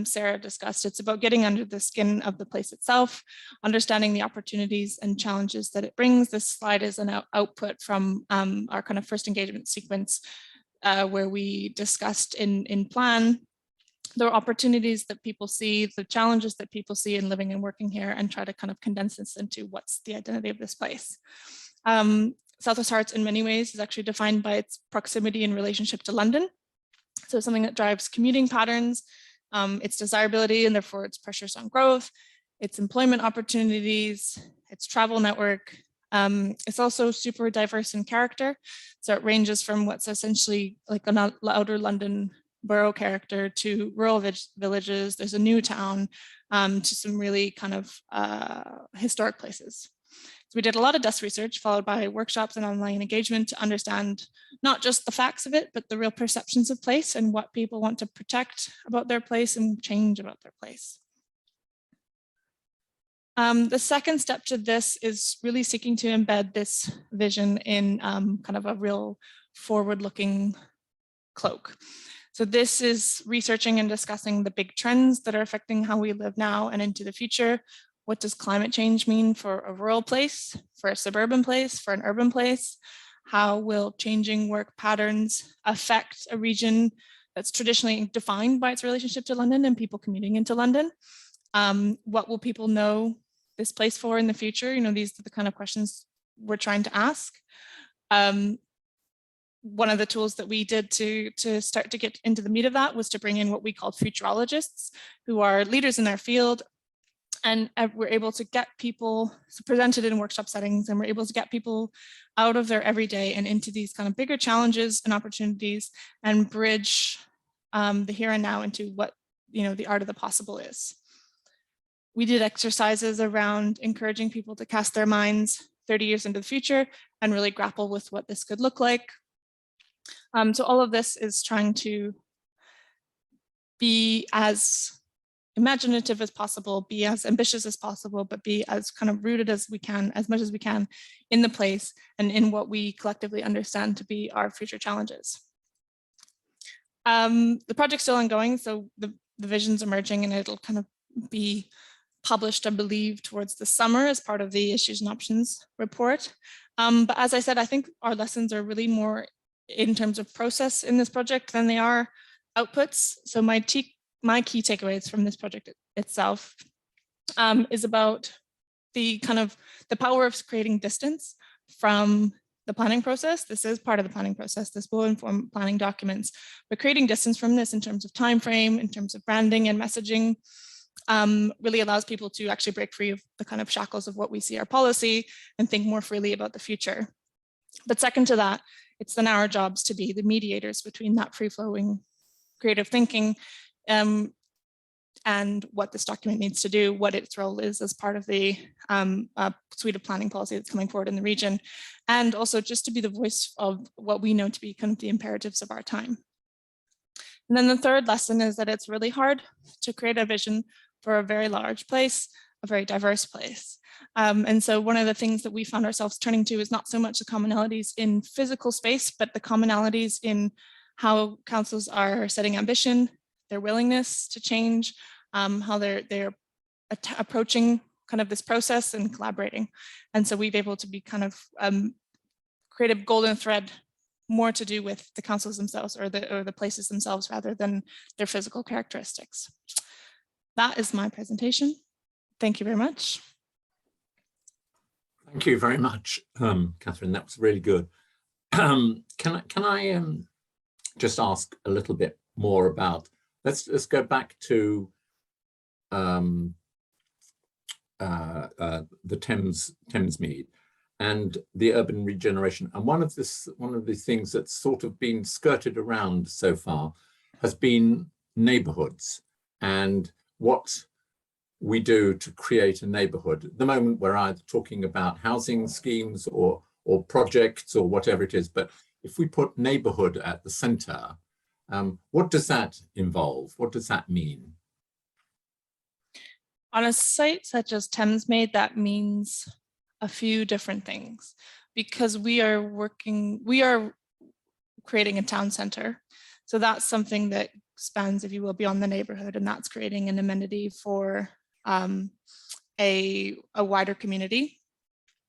Sarah discussed, it's about getting under the skin of the place itself, understanding the opportunities and challenges that it brings. This slide is an output from our kind of first engagement sequence where we discussed in plan the opportunities that people see, the challenges that people see in living and working here, and try to kind of condense this into what's the identity of this place. Southwest Hearts in many ways is actually defined by its proximity in relationship to London. So something that drives commuting patterns, its desirability, and therefore its pressures on growth, its employment opportunities, its travel network. It's also super diverse in character. So it ranges from what's essentially like an outer London borough character to rural villages. There's a new town to some really kind of historic places. So we did a lot of desk research followed by workshops and online engagement to understand not just the facts of it, but the real perceptions of place and what people want to protect about their place and change about their place. The second step to this is really seeking to embed this vision in kind of a real forward-looking cloak. So this is researching and discussing the big trends that are affecting how we live now and into the future. What does climate change mean for a rural place, for a suburban place, for an urban place? How will changing work patterns affect a region that's traditionally defined by its relationship to London and people commuting into London? What will people know this place for in the future? These are the kind of questions we're trying to ask. One of the tools that we did to start to get into the meat of that was to bring in what we called futurologists, who are leaders in their field. And we're able to get people presented in workshop settings, and we're able to get people out of their everyday and into these kind of bigger challenges and opportunities and bridge the here and now into what the art of the possible is. We did exercises around encouraging people to cast their minds 30 years into the future and really grapple with what this could look like. So all of this is trying to be as imaginative as possible, be as ambitious as possible, but be as kind of rooted as we can, as much as we can, in the place and in what we collectively understand to be our future challenges. The project's still ongoing, so the vision's emerging, and it'll kind of be published, I believe, towards the summer as part of the issues and options report. But as I said, I think our lessons are really more in terms of process in this project than they are outputs. So my key takeaways from this project itself is about the power of creating distance from the planning process. This is part of the planning process. This will inform planning documents, but creating distance from this in terms of time frame, in terms of branding and messaging, really allows people to actually break free of the kind of shackles of what we see our policy and think more freely about the future. But second to that, it's then our jobs to be the mediators between that free-flowing creative thinking and and what this document needs to do, what its role is as part of the suite of planning policy that's coming forward in the region, and also just to be the voice of what we know to be kind of the imperatives of our time. And then the third lesson is that it's really hard to create a vision for a very large place, a very diverse place. And so one of the things that we found ourselves turning to is not so much the commonalities in physical space, but the commonalities in how councils are setting ambition, their willingness to change, how they're approaching kind of this process and collaborating. And so we've been able to be kind of create a golden thread more to do with the councils themselves or the places themselves rather than their physical characteristics. That is my presentation. Thank you very much. Thank you very much, Catherine. That was really good. Can I just ask a little bit more about, let's go back to the Thames Mead and the urban regeneration. And one of the things that's sort of been skirted around so far has been neighborhoods and what we do to create a neighborhood. At the moment, we're either talking about housing schemes or projects or whatever it is, but if we put neighborhood at the center, what does that involve? What does that mean? On a site such as Thames Mead, that means a few different things, because we are creating a town center. So that's something that spans, if you will, beyond the neighborhood, and that's creating an amenity for a wider community.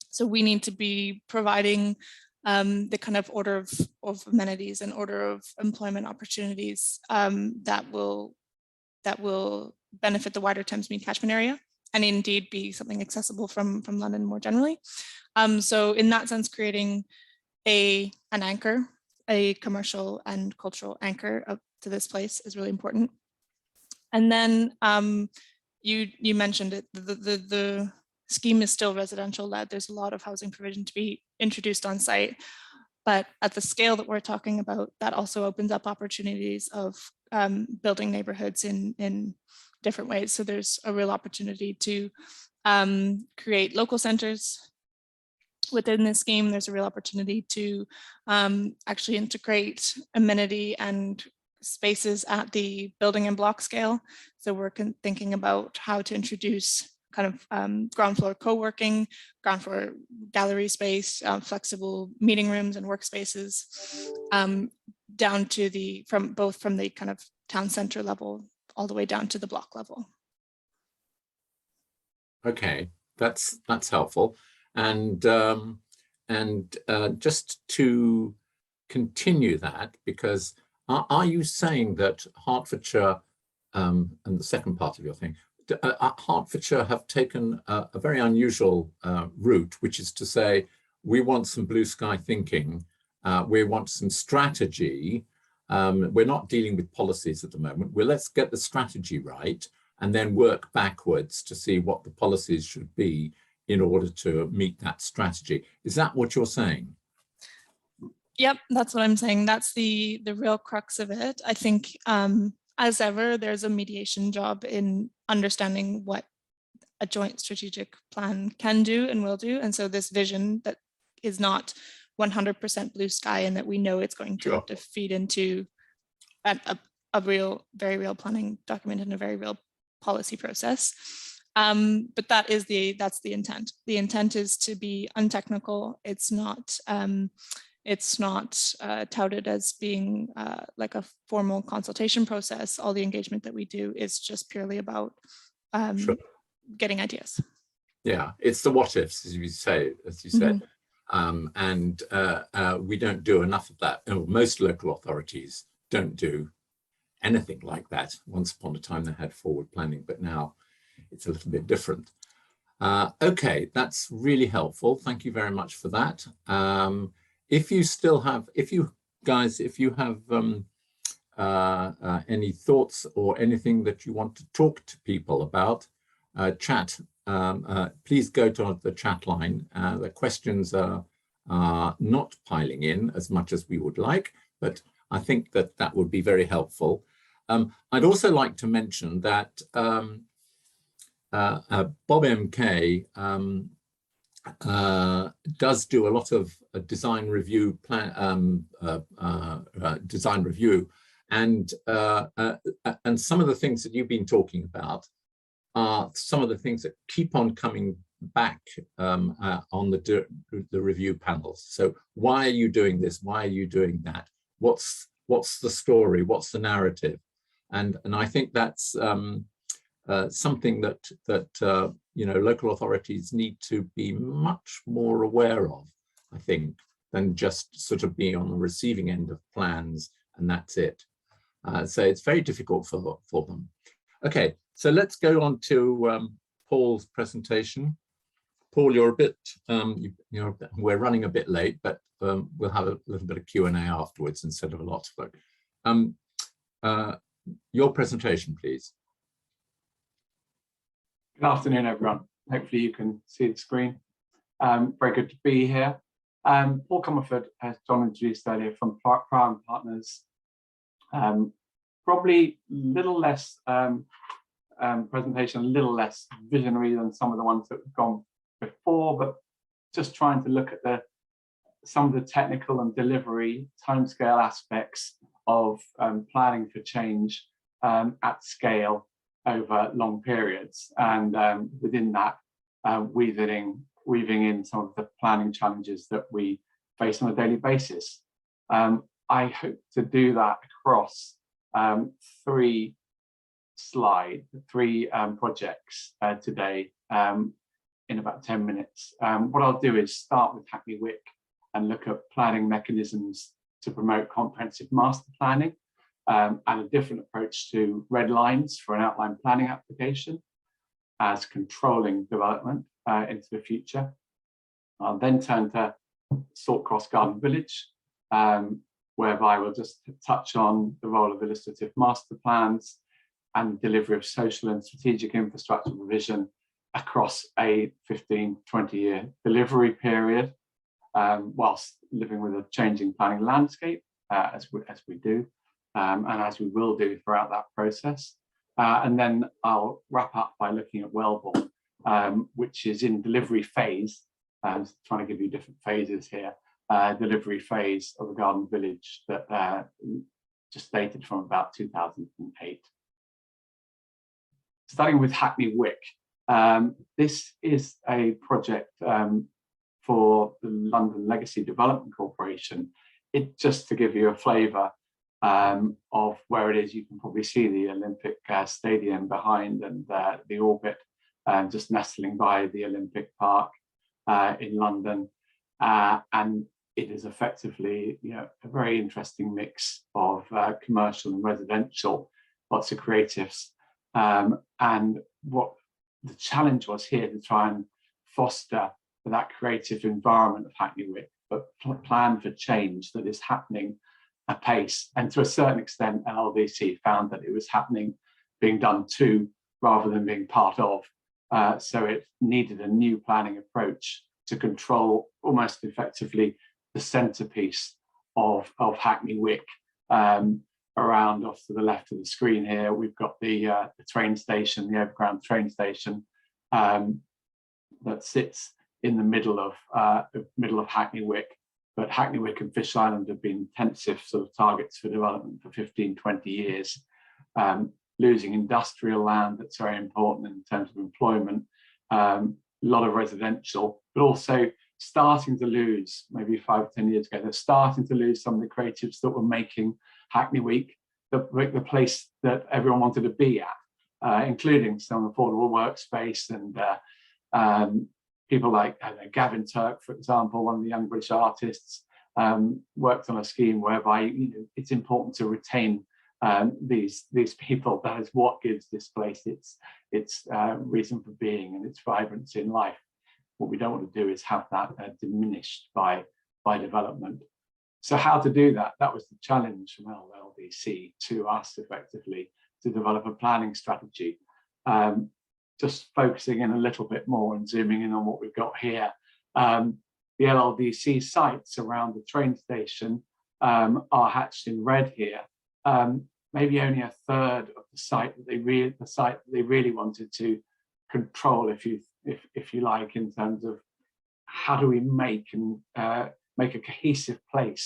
So we need to be providing the kind of order of amenities and order of employment opportunities that will benefit the wider Thames Mead catchment area, and indeed be something accessible from London more generally. So in that sense, creating an anchor, a commercial and cultural anchor up to this place is really important. And then you mentioned it, the scheme is still residential led. There's a lot of housing provision to be introduced on site, but at the scale that we're talking about, that also opens up opportunities of building neighborhoods in different ways. So there's a real opportunity to create local centers within this scheme. There's a real opportunity to actually integrate amenity and spaces at the building and block scale. So we're thinking about how to introduce kind of ground floor co-working, ground floor gallery space, flexible meeting rooms and workspaces, down to both from the kind of town center level all the way down to the block level. Okay, that's helpful. And just to continue that, because are you saying that Hertfordshire, and the second part of your thing, Hertfordshire have taken a very unusual route, which is to say, we want some blue sky thinking, we want some strategy. We're not dealing with policies at the moment. Well, let's get the strategy right and then work backwards to see what the policies should be in order to meet that strategy. Is that what you're saying? Yep, that's what I'm saying. That's the real crux of it. I think as ever, there's a mediation job in understanding what a joint strategic plan can do and will do. And so this vision that is not 100% blue sky and that we know it's going to have to feed into a real, very real planning document and a very real policy process. But that's the intent. The intent is to be untechnical. It's not touted as being like a formal consultation process. All the engagement that we do is just purely about getting ideas. Yeah, it's the what ifs, as you said. And we don't do enough of that. Most local authorities don't do anything like that. Once upon a time they had forward planning, but now it's a little bit different. Okay, that's really helpful. Thank you very much for that. If you have any thoughts or anything that you want to talk to people about, please go to the chat line. The questions are not piling in as much as we would like, but I think that would be very helpful. I'd also like to mention that BOBMK does do a lot of design review design review, and some of the things that you've been talking about are some of the things that keep on coming back on the review panels. So why are you doing this? Why are you doing that? What's the story? What's the narrative? And I think that's something that you know, local authorities need to be much more aware of, I think, than just sort of being on the receiving end of plans and that's it. So it's very difficult for them. Okay, so let's go on to Paul's presentation. Paul, you're a bit, we're running a bit late, but we'll have a little bit of Q&A afterwards instead of a lot of work. Your presentation, please. Good afternoon, everyone. Hopefully you can see the screen. Very good to be here. Paul Comerford, as John introduced earlier, from Prime Partners. Probably a little less presentation, a little less visionary than some of the ones that have gone before, but just trying to look at some of the technical and delivery timescale aspects of planning for change at scale over long periods, and within that, weaving in some of the planning challenges that we face on a daily basis. I hope to do that across three projects today in about 10 minutes. What I'll do is start with Hackney Wick and look at planning mechanisms to promote comprehensive master planning, and a different approach to red lines for an outline planning application as controlling development into the future. I'll then turn to Saltcross Garden Village, whereby we'll just touch on the role of illustrative master plans and delivery of social and strategic infrastructure provision across a 15-20 year delivery period, whilst living with a changing planning landscape, as we do, and as we will do throughout that process. And then I'll wrap up by looking at Wellbourne, which is in delivery phase. I'm trying to give you different phases here. Delivery phase of the Garden Village that just dated from about 2008. Starting with Hackney Wick, this is a project for the London Legacy Development Corporation. Just to give you a flavour of where it is, you can probably see the Olympic Stadium behind, and the orbit just nestling by the Olympic Park in London, and it is effectively, you know, a very interesting mix of commercial and residential, lots of creatives, and what the challenge was here to try and foster that creative environment of Hackney Wick, but plan for change that is happening apace. And to a certain extent, LDC found that it was happening, being done to, rather than being part of. So it needed a new planning approach to control almost effectively the centerpiece of Hackney Wick. Around off to the left of the screen here, we've got the train station, the overground train station, that sits in the middle of Hackney Wick. But Hackney Wick and Fish Island have been intensive sort of targets for development for 15-20 years, losing industrial land that's very important in terms of employment, a lot of residential, but also starting to lose, maybe 5 or 10 years ago, they're starting to lose some of the creatives that were making Hackney Wick the place that everyone wanted to be at, including some affordable workspace and people like Gavin Turk, for example, one of the young British artists, worked on a scheme whereby, you know, it's important to retain these people. That is what gives this place its reason for being and its vibrancy in life. What we don't want to do is have that diminished by development. So how to do that? That was the challenge from LDC to us, effectively, to develop a planning strategy. Just focusing in a little bit more and zooming in on what we've got here. The LDC sites around the train station are hatched in red here. maybe only a third of the site that they really wanted to control, if you like, in terms of how do we make a cohesive place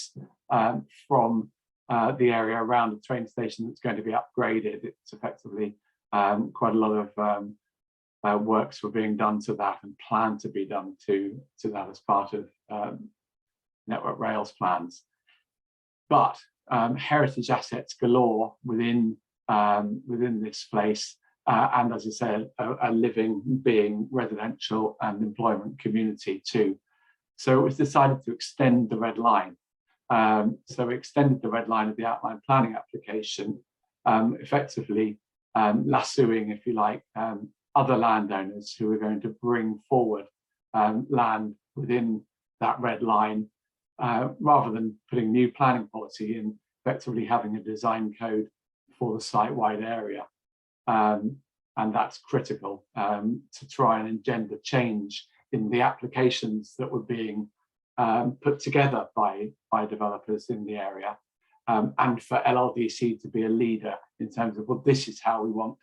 from the area around the train station that's going to be upgraded. It's effectively quite a lot of works were being done to that and planned to be done to that as part of Network Rail's plans. But heritage assets galore within this place, and as I say, a living, being residential and employment community too. So it was decided to extend the red line. So we extended the red line of the outline planning application, effectively lassoing, if you like, other landowners who are going to bring forward land within that red line, rather than putting new planning policy in, effectively having a design code for the site-wide area. And that's critical to try and engender change in the applications that were being put together by developers in the area, and for LLDC to be a leader in terms of, well, this is how we want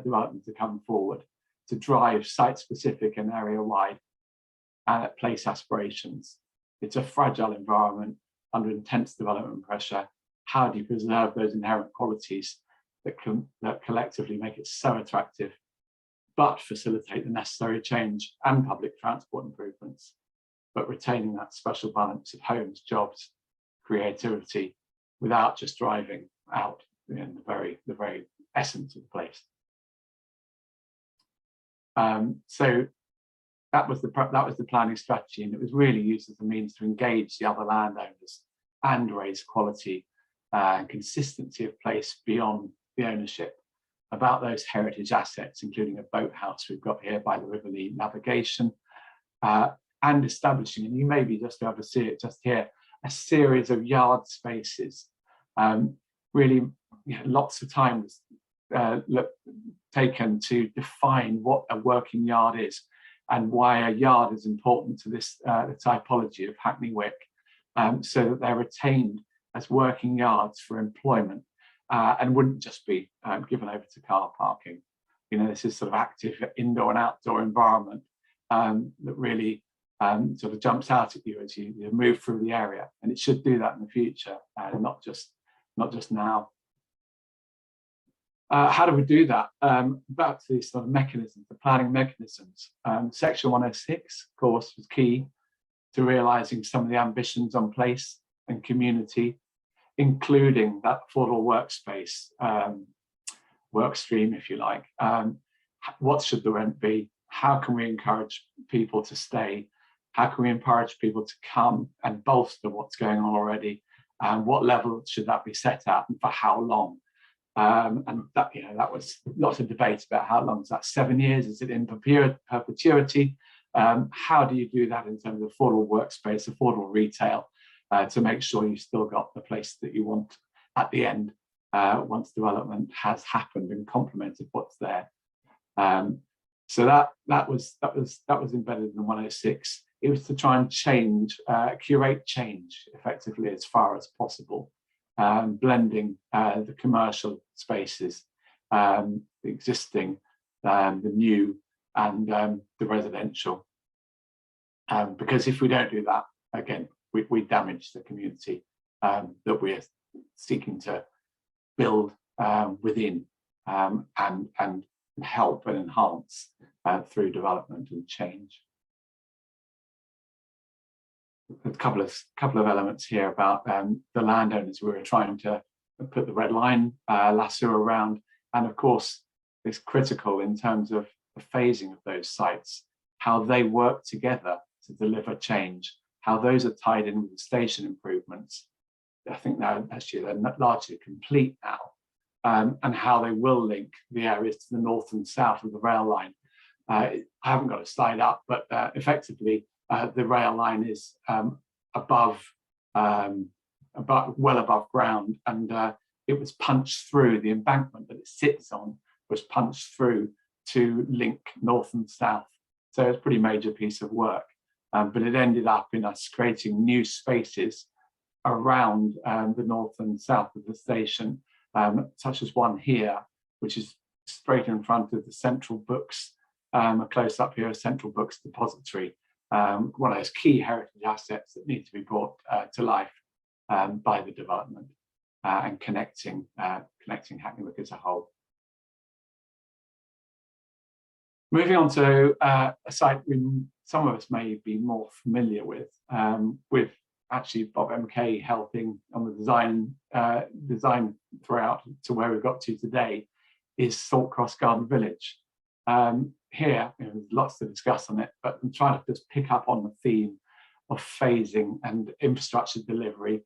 development to come forward, to drive site-specific and area-wide place aspirations. It's a fragile environment under intense development pressure. How do you preserve those inherent qualities that collectively make it so attractive, but facilitate the necessary change and public transport improvements, but retaining that special balance of homes, jobs, creativity, without just driving out in the very essence of the place. So that was the planning strategy, and it was really used as a means to engage the other landowners and raise quality and consistency of place beyond the ownership about those heritage assets, including a boathouse we've got here by the River Lee navigation, and establishing, and you may be just able to see it just here, a series of yard spaces. Really, lots of time was taken to define what a working yard is and why a yard is important to this the typology of Hackney Wick, so that they're retained as working yards for employment and wouldn't just be given over to car parking. This is sort of active indoor and outdoor environment that really sort of jumps out at you as you move through the area, and it should do that in the future, and not just now. How do we do that? Back to these sort of mechanisms, the planning mechanisms. Section 106, of course, was key to realising some of the ambitions on place and community, including that affordable workspace work stream, if you like. What should the rent be? How can we encourage people to stay? How can we encourage people to come and bolster what's going on already? And what level should that be set at, and for how long? And that, that was lots of debate about how long is that. 7 years? Is it in perpetuity? How do you do that in terms of affordable workspace, affordable retail, to make sure you've still got the place that you want at the end once development has happened and complemented what's there. So that was embedded in the 106. It was to try and change, curate change effectively as far as possible, blending the commercial spaces, the existing, the new, and the residential. Because if we don't do that, again, we damage the community that we're seeking to build within, and help and enhance through development and change. A couple of elements here about the landowners we were trying to put the red line lasso around, and of course it's critical in terms of the phasing of those sites, how they work together to deliver change, how those are tied in with the station improvements. I think now actually they're largely complete now, and how they will link the areas to the north and south of the rail line. I haven't got a slide up, but effectively the rail line is well above ground, and it was punched through. The embankment that it sits on was punched through to link north and south. So it's a pretty major piece of work, but it ended up in us creating new spaces around the north and south of the station, such as one here, which is straight in front of the Central Books, a close up here, a Central Books depository, one of those key heritage assets that need to be brought to life by the development and connecting Hackney Wick as a whole. Moving on to a site some of us may be more familiar with actually BOBMK helping on the design throughout to where we've got to today, is Saltcross Garden Village. Here, there's lots to discuss on it, but I'm trying to just pick up on the theme of phasing and infrastructure delivery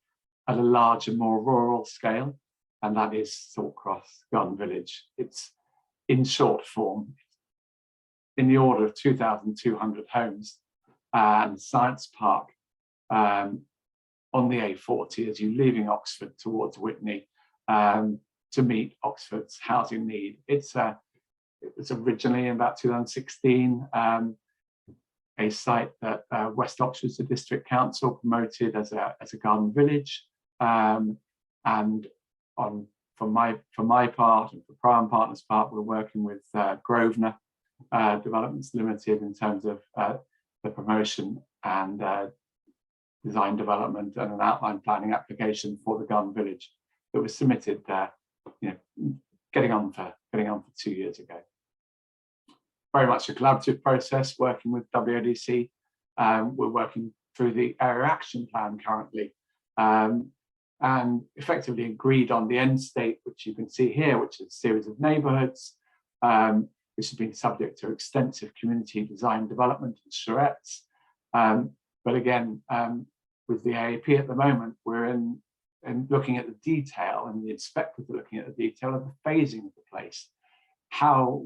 at a larger, more rural scale, and that is Saltcross Garden Village. It's in short form, in the order of 2,200 homes and science park on the A40 as you're leaving Oxford towards Witney to meet Oxford's housing need. It was originally in about 2016 a site that West Oxfordshire District Council promoted as a garden village, and for my part and for Prime Partners' part, we're working with Grosvenor Developments Limited in terms of the promotion and design development and an outline planning application for the garden village that was submitted, getting on for 2 years ago. Very much a collaborative process working with WODC. We're working through the area action plan currently, and effectively agreed on the end state, which you can see here, which is a series of neighbourhoods, which has been subject to extensive community design development and charrettes. But again, with the AAP at the moment, we're in looking at the detail, and the inspectors are looking at the detail of the phasing of the place, how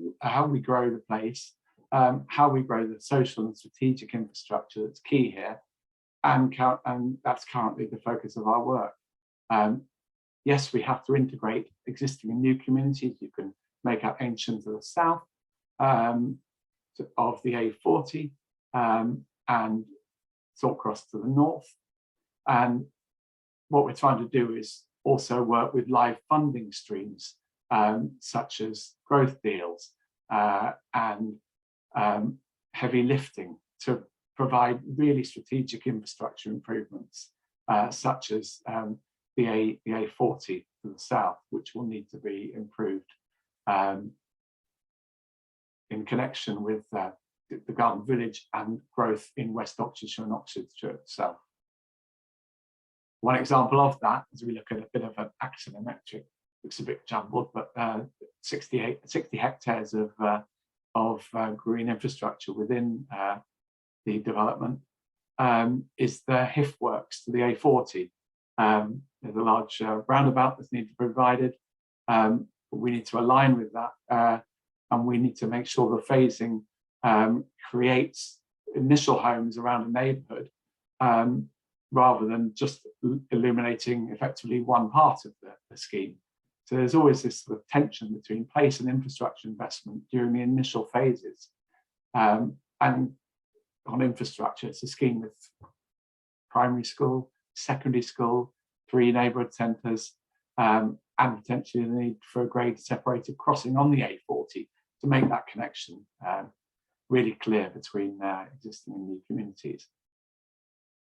we grow the place, how we grow the social and strategic infrastructure that's key here, and that's currently the focus of our work. Yes, we have to integrate existing and new communities. You can make out Ancient to the south of the A40 and Saltcross to the north. And what we're trying to do is also work with live funding streams, such as growth deals and heavy lifting to provide really strategic infrastructure improvements, such as the A40 to the south, which will need to be improved in connection with the garden village and growth in West Oxfordshire and Oxfordshire itself. One example of that, as we look at a bit of an axonometric, looks a bit jumbled, but 60 hectares of green infrastructure within the development is the HIF works to the A40. There's a large roundabout that's needed to be provided, but we need to align with that, and we need to make sure the phasing creates initial homes around a neighbourhood, rather than just illuminating effectively one part of the scheme. So there's always this sort of tension between place and infrastructure investment during the initial phases. And on infrastructure, it's a scheme with primary school, secondary school, 3 neighbourhood centres, and potentially the need for a grade separated crossing on the A40 to make that connection really clear between existing and new communities.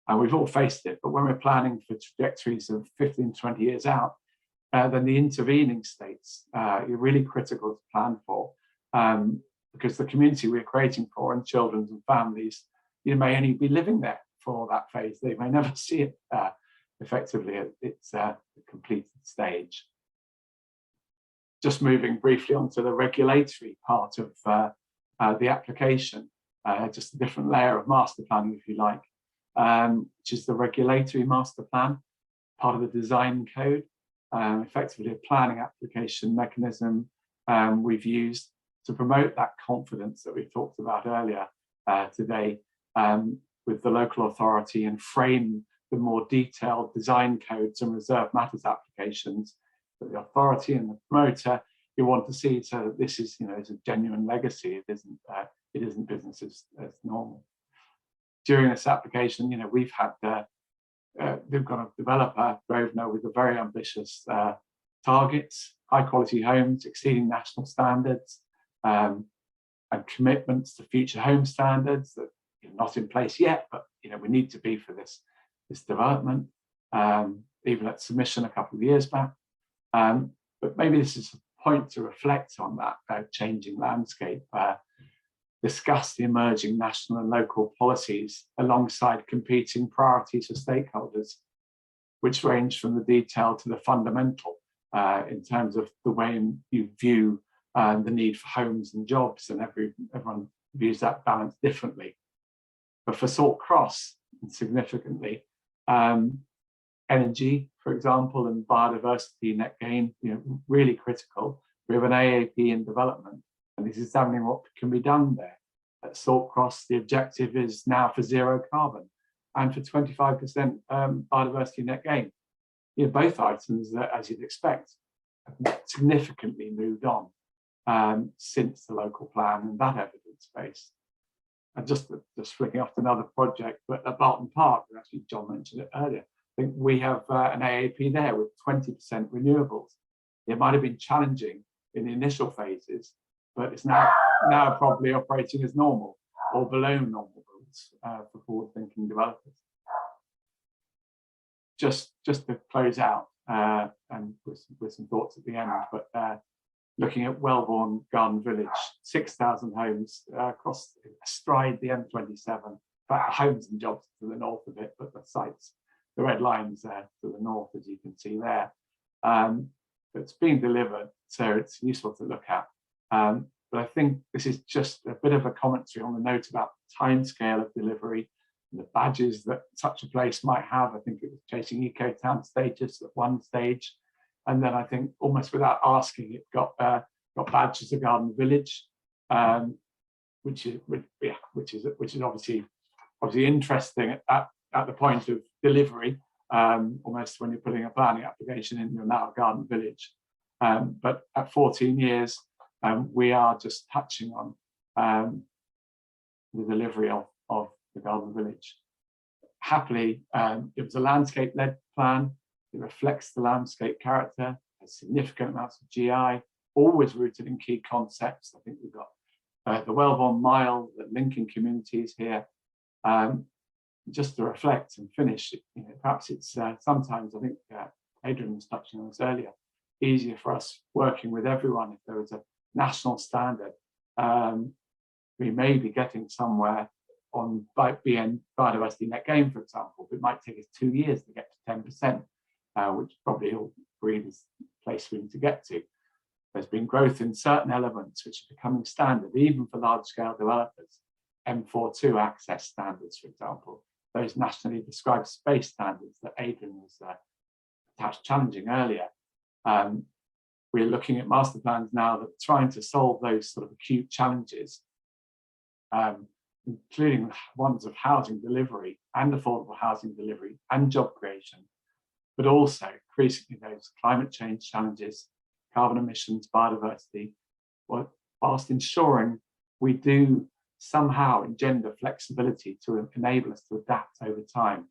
And we've all faced it, but when we're planning for trajectories of 15, 20 years out, then the intervening states are really critical to plan for, because the community we're creating for and children and families, you may only be living there for that phase. They may never see it effectively at its completed stage. Just moving briefly onto the regulatory part of the application, just a different layer of master planning, if you like, which is the regulatory master plan, part of the design code, effectively a planning application mechanism we've used to promote that confidence that we talked about earlier today with the local authority, and frame the more detailed design codes and reserve matters applications that the authority and the promoter you want to see, so that this is, it's a genuine legacy. It isn't business as normal. During this application, we've got a developer, Grosvenor, with a very ambitious targets, high quality homes exceeding national standards, and commitments to future home standards that are not in place yet, but we need to be for this development, even at submission a couple of years back. But maybe this is a point to reflect on that changing landscape, discuss the emerging national and local policies alongside competing priorities for stakeholders, which range from the detail to the fundamental in terms of the way you view the need for homes and jobs, and everyone views that balance differently. But for Salt Cross, significantly, energy, for example, and biodiversity net gain, really critical. We have an AAP in development, and it's examining what can be done there. At Salt Cross, the objective is now for zero carbon and for 25% biodiversity net gain. Both items that, as you'd expect, have significantly moved on since the local plan and that evidence base. And just flicking off to another project, but at Barton Park, actually John mentioned it earlier, I think we have an AAP there with 20% renewables. It might have been challenging in the initial phases, but it's now probably operating as normal or below normal rules for forward-thinking developers. Just to close out, and with some thoughts at the end, but looking at Wellbourne Garden Village, 6,000 homes astride the M27. In fact, homes and jobs to the north of it, but the sites, the red lines there to the north, as you can see there. It's being delivered, so it's useful to look at. But I think this is just a bit of a commentary on the note about the timescale of delivery, and the badges that such a place might have. I think it was chasing eco-town status at one stage, and then I think almost without asking, it got badges of Garden Village, which is obviously interesting at the point of delivery. Almost when you're putting a planning application in, you're now a Garden Village. But at 14 years, we are just touching on the delivery of the Garden Village. Happily, it was a landscape-led plan. It reflects the landscape character, has significant amounts of GI, always rooted in key concepts. I think we've got the Wellbourne Mile, the linking communities here. Just to reflect and finish, perhaps it's sometimes, I think Adrian was touching on this earlier, easier for us working with everyone if there is a national standard. We may be getting somewhere on biodiversity net gain, for example. It might take us 2 years to get to 10%, which probably all agree is the place we need to get to. There's been growth in certain elements which are becoming standard, even for large-scale developers. M42 access standards, for example, those nationally described space standards that Adrian was perhaps challenging earlier. We're looking at master plans now that are trying to solve those sort of acute challenges, including ones of housing delivery and affordable housing delivery and job creation, but also increasingly those climate change challenges, carbon emissions, biodiversity, whilst ensuring we do somehow engender flexibility to enable us to adapt over time.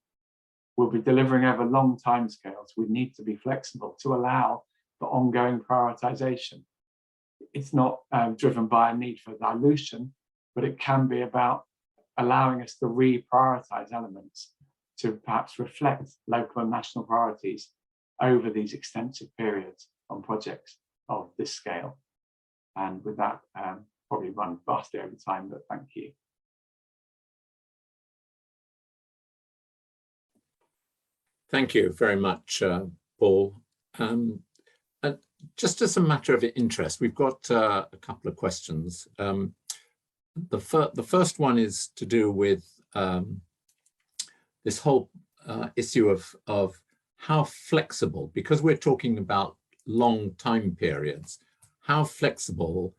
We'll be delivering over long timescales. We need to be flexible to allow for ongoing prioritization. It's not driven by a need for dilution, but it can be about allowing us to reprioritize elements to perhaps reflect local and national priorities over these extensive periods on projects of this scale. And with that, probably run vastly over time, but thank you. Thank you very much, Paul. Just as a matter of interest, we've got a couple of questions. The first one is to do with this whole issue of how flexible, because we're talking about long time periods, how flexible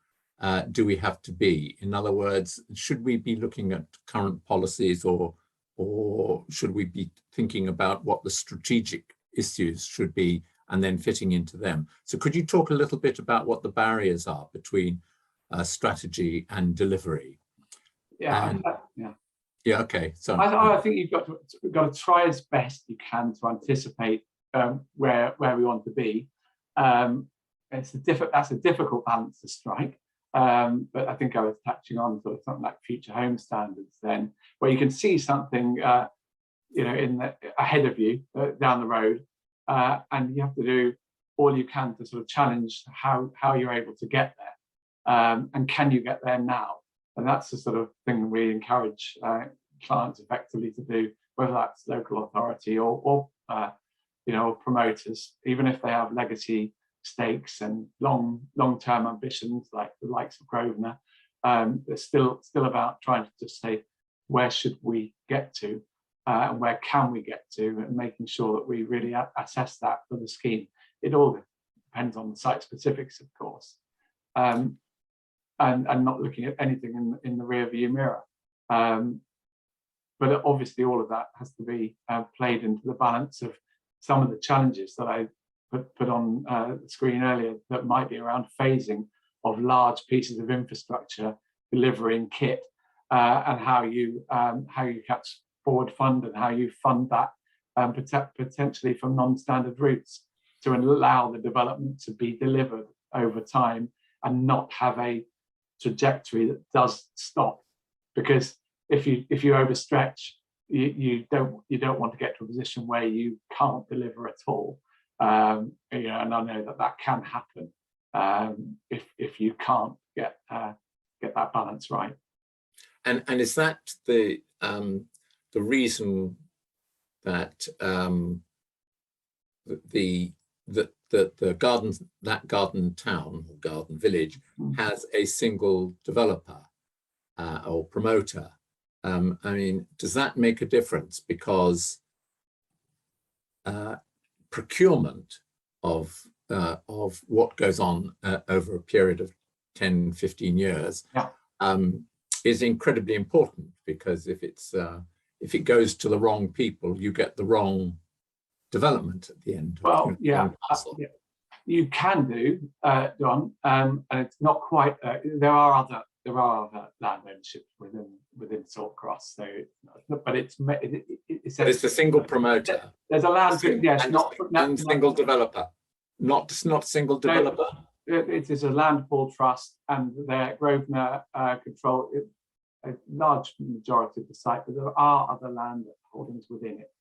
do we have to be? In other words, should we be looking at current policies, or should we be thinking about what the strategic issues should be and then fitting into them? So could you talk a little bit about what the barriers are between strategy and delivery? Yeah, yeah, okay. So I think you've got to try as best you can to anticipate where we want to be. that's a difficult balance to strike. But I think I was touching on sort of something like future home standards then, where you can see something, ahead of you down the road, and you have to do all you can to sort of challenge how you're able to get there, and can you get there now? And that's the sort of thing we encourage clients effectively to do, whether that's local authority or promoters, even if they have legacy stakes and long-term ambitions like the likes of Grosvenor. It's still about trying to just say, where should we get to, and where can we get to, and making sure that we really assess that for the scheme. It all depends on the site specifics, of course, and not looking at anything in the rear view mirror. But obviously all of that has to be played into the balance of some of the challenges that I put on the screen earlier, that might be around phasing of large pieces of infrastructure, delivering kit, and how you catch forward fund and how you fund that potentially from non-standard routes to allow the development to be delivered over time and not have a trajectory that does stop. Because if you overstretch, you don't want to get to a position where you can't deliver at all. And I know that can happen if you can't get that balance right. And is that the reason that the garden town or garden village has a single developer or promoter? I mean, does that make a difference? Because procurement of what goes on over a period of 10, 15 years is incredibly important, because if it goes to the wrong people, you get the wrong development at the end. Well, you can do, John, and it's not quite. There are other land ownerships within Saltcross, so but it's a single promoter. There's a land, yes, not single developer, not single developer. It is a land pool trust, and their Grosvenor control a large majority of the site, but there are other land holdings within it.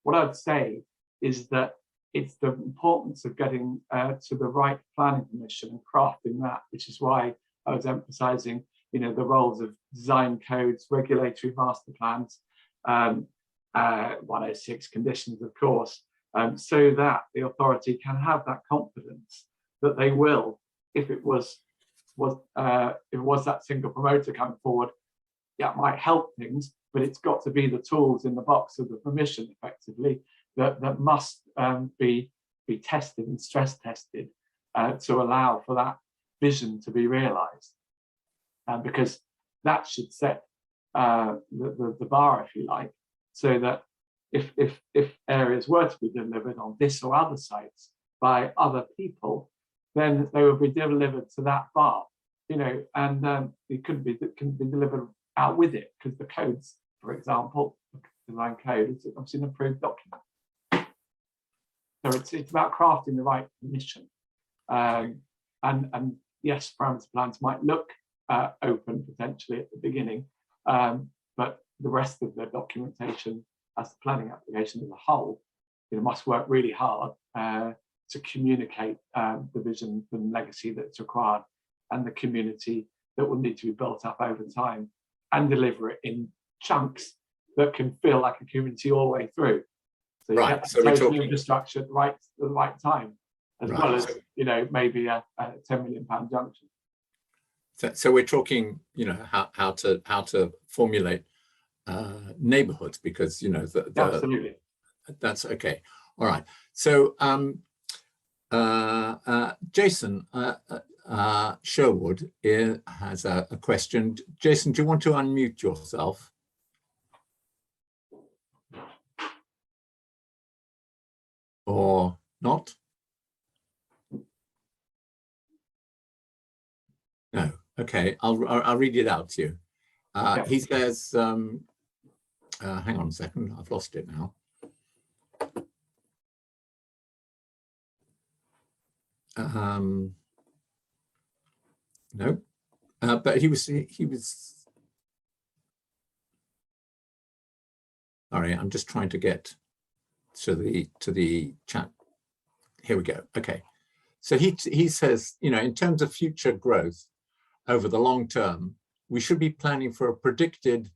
What I'd say is that it's the importance of getting to the right planning permission and crafting that, which is why I was emphasising, the roles of design codes, regulatory master plans, 106 conditions, of course, so that the authority can have that confidence that they will, if it was that single promoter coming forward, it might help things, but it's got to be the tools in the box of the permission, effectively, that must be tested and stress tested to allow for that vision to be realised, because that should set the bar, if you like, so that if areas were to be delivered on this or other sites by other people, then they will be delivered to that bar, and it couldn't be delivered out with it, because the codes, for example, the design code is obviously an approved document. So it's about crafting the right permission, and yes, parameter plans might look open potentially at the beginning, but the rest of the documentation, as the planning application as a whole, must work really hard to communicate the vision and legacy that's required, and the community that will need to be built up over time, and deliver it in chunks that can feel like a community all the way through. So you get we're talking infrastructure at the right time, as well as maybe a £10 million junction. So we're talking, how to formulate neighbourhoods, because absolutely, that's okay. All right. So Jason Sherwood has a question. Jason, do you want to unmute yourself? Or not? No. Okay, I'll read it out to you. He says, hang on a second, I've lost it now. No, but he was. Sorry, I'm just trying to get to the chat. Here we go. Okay, so he says, you know, in terms of future growth over the long term, we should be planning for a predicted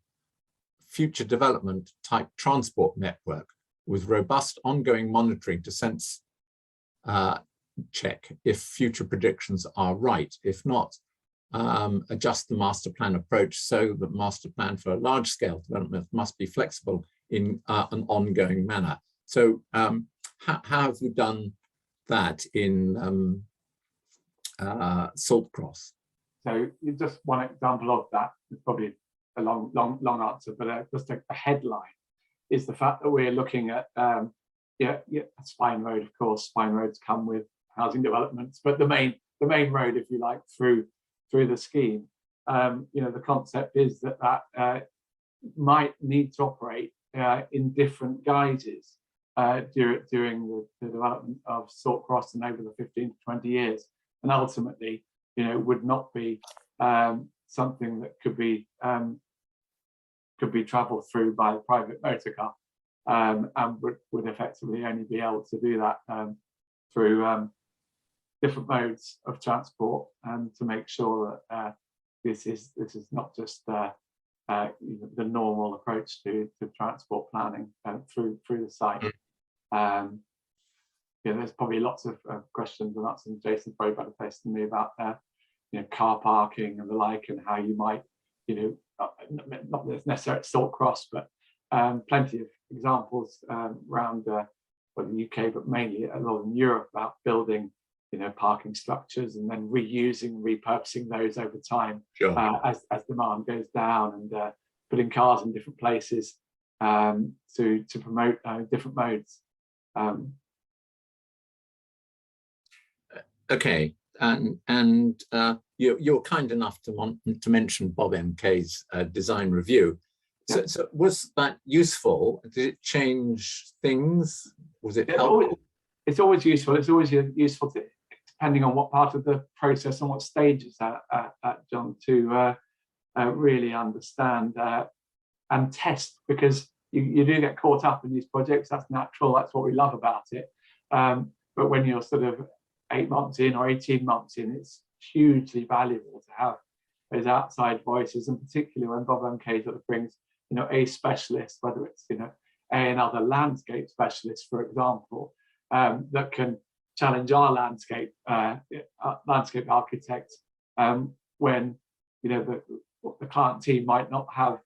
future development type transport network with robust ongoing monitoring to sense check if future predictions are right. If not, adjust the master plan approach so that master plan for large scale development must be flexible in an ongoing manner. So how have we done that in Saltcross? So just one example of that, it's probably a long answer, but just a headline is the fact that we're looking at spine road. Of course, spine roads come with housing developments, but the main road, if you like, through the scheme, you know, the concept is that might need to operate in different guises during the development of Saltcross and over the 15 to 20 years, and ultimately, you know, would not be something that could be travelled through by a private motor car, and would effectively only be able to do that through different modes of transport, and to make sure that this is not just the normal approach to transport planning through the site. Yeah, there's probably lots of questions and answers, and Jason's probably better placed than me about you know, car parking and the like, and how you might, you know, not necessarily at Saltcross, but plenty of examples around the UK, but mainly a lot in Europe, about building, you know, parking structures and then repurposing those over time. Sure. As demand goes down, and putting cars in different places to promote different modes. Okay, and you're kind enough to mention BOBMK's design review. So, Yeah. so was that useful? Did it change things? Was it helpful? It's always useful. It's always useful to, depending on what part of the process and what stage it's at, John, to really understand and test, because you do get caught up in these projects. That's natural. That's what we love about it. But when you're sort of 8 months in or 18 months in, it's hugely valuable to have those outside voices, and particularly when BOBMK sort of brings, you know, a specialist, whether it's, you know, another landscape specialist, for example, that can challenge our landscape architects when, you know, the client team might not have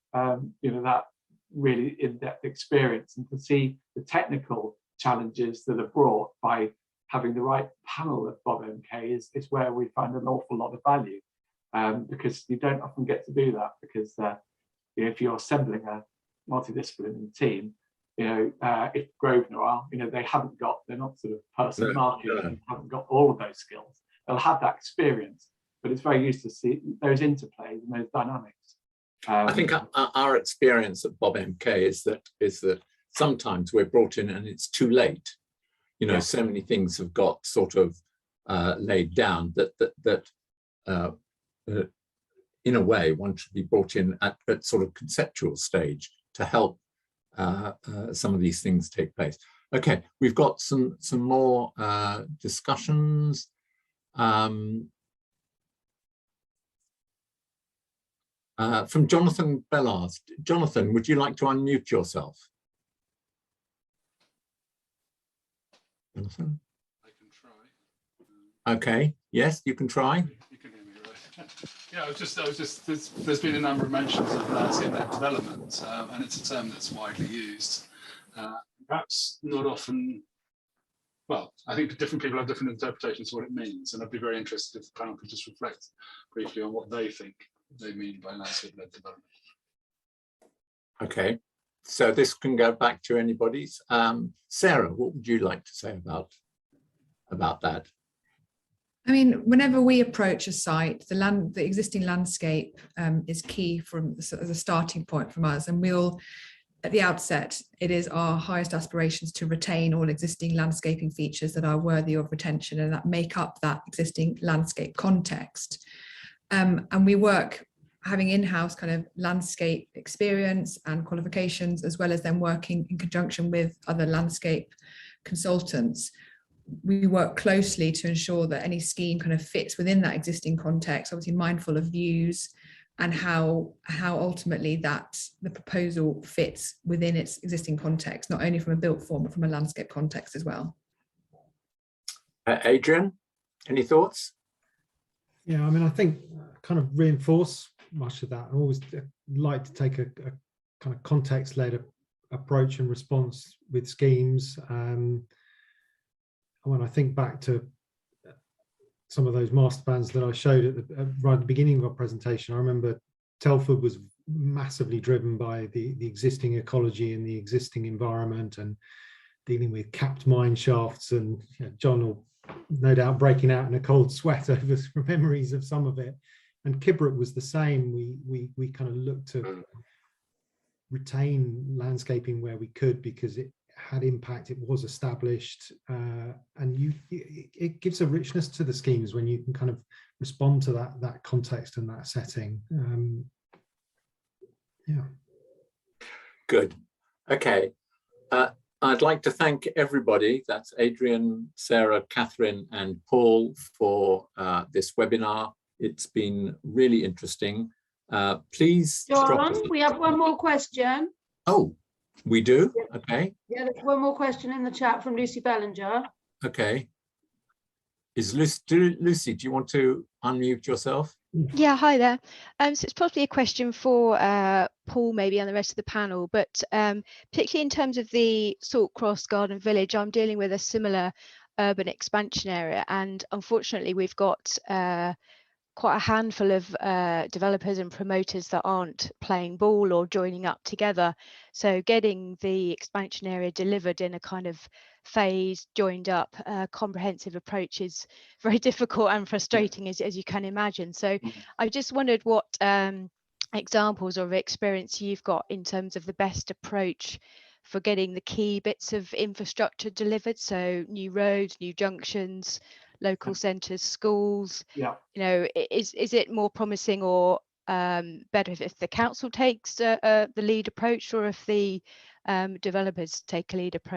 you know, that really in-depth experience, and to see the technical challenges that are brought by having the right panel of BOBMK is where we find an awful lot of value, because you don't often get to do that, because you know, if you're assembling a multidisciplinary team, you know, if Grosvenor are, you know, they're not sort of person marketing, haven't got all of those skills. They'll have that experience, but it's very useful to see those interplays and those dynamics. I think our experience at BOBMK is that sometimes we're brought in and it's too late. You know, so many things have got sort of laid down that in a way one should be brought in at sort of conceptual stage to help some of these things take place. Okay, we've got some more discussions. From Jonathan Bellard. Jonathan, would you like to unmute yourself? Jonathan? I can try. Okay, yes, you can try. You can hear me, right? Yeah, I was just there's been a number of mentions of landscape-led development, and it's a term that's widely used. Perhaps not often, well, I think different people have different interpretations of what it means, and I'd be very interested if the panel could just reflect briefly on what they think they mean by landscape-led development. Okay, so this can go back to anybody's. Sarah, what would you like to say about that? I mean, whenever we approach a site, the existing landscape is key as a starting point from us, and we'll at the outset, it is our highest aspirations to retain all existing landscaping features that are worthy of retention and that make up that existing landscape context. And we work having in-house kind of landscape experience and qualifications, as well as then working in conjunction with other landscape consultants. We work closely to ensure that any scheme kind of fits within that existing context, obviously mindful of views and how ultimately that the proposal fits within its existing context, not only from a built form, but from a landscape context as well. Adrian, any thoughts? Yeah, I mean, I think kind of reinforce much of that. I always like to take a kind of context-led approach and response with schemes. When I think back to some of those master plans that I showed right at the beginning of our presentation, I remember Telford was massively driven by the existing ecology and the existing environment and dealing with capped mine shafts, and John will no doubt breaking out in a cold sweat over memories of some of it. And Kibbrut was the same. We kind of looked to retain landscaping where we could because it had impact, it was established, and it gives a richness to the schemes when you can kind of respond to that context and that setting. Yeah. Good. Okay. I'd like to thank everybody, that's Adrian, Sarah, Catherine and Paul, for this webinar. It's been really interesting. Please John, we have one more question. Oh, we do? Okay. Yeah, there's one more question in the chat from Lucy Bellinger. Okay. Is Lucy, do you want to unmute yourself? Yeah, hi there. So it's probably a question for Paul, maybe, and the rest of the panel, but particularly in terms of the Saltcross Garden Village, I'm dealing with a similar urban expansion area, and unfortunately we've got quite a handful of developers and promoters that aren't playing ball or joining up together. So getting the expansion area delivered in a kind of phased, joined up, comprehensive approach is very difficult and frustrating, as you can imagine. So I just wondered what examples of experience you've got in terms of the best approach for getting the key bits of infrastructure delivered. So new roads, new junctions, local centres, schools. Yeah. You know, is it more promising or better if the council takes the lead approach, or if the developers take a lead approach?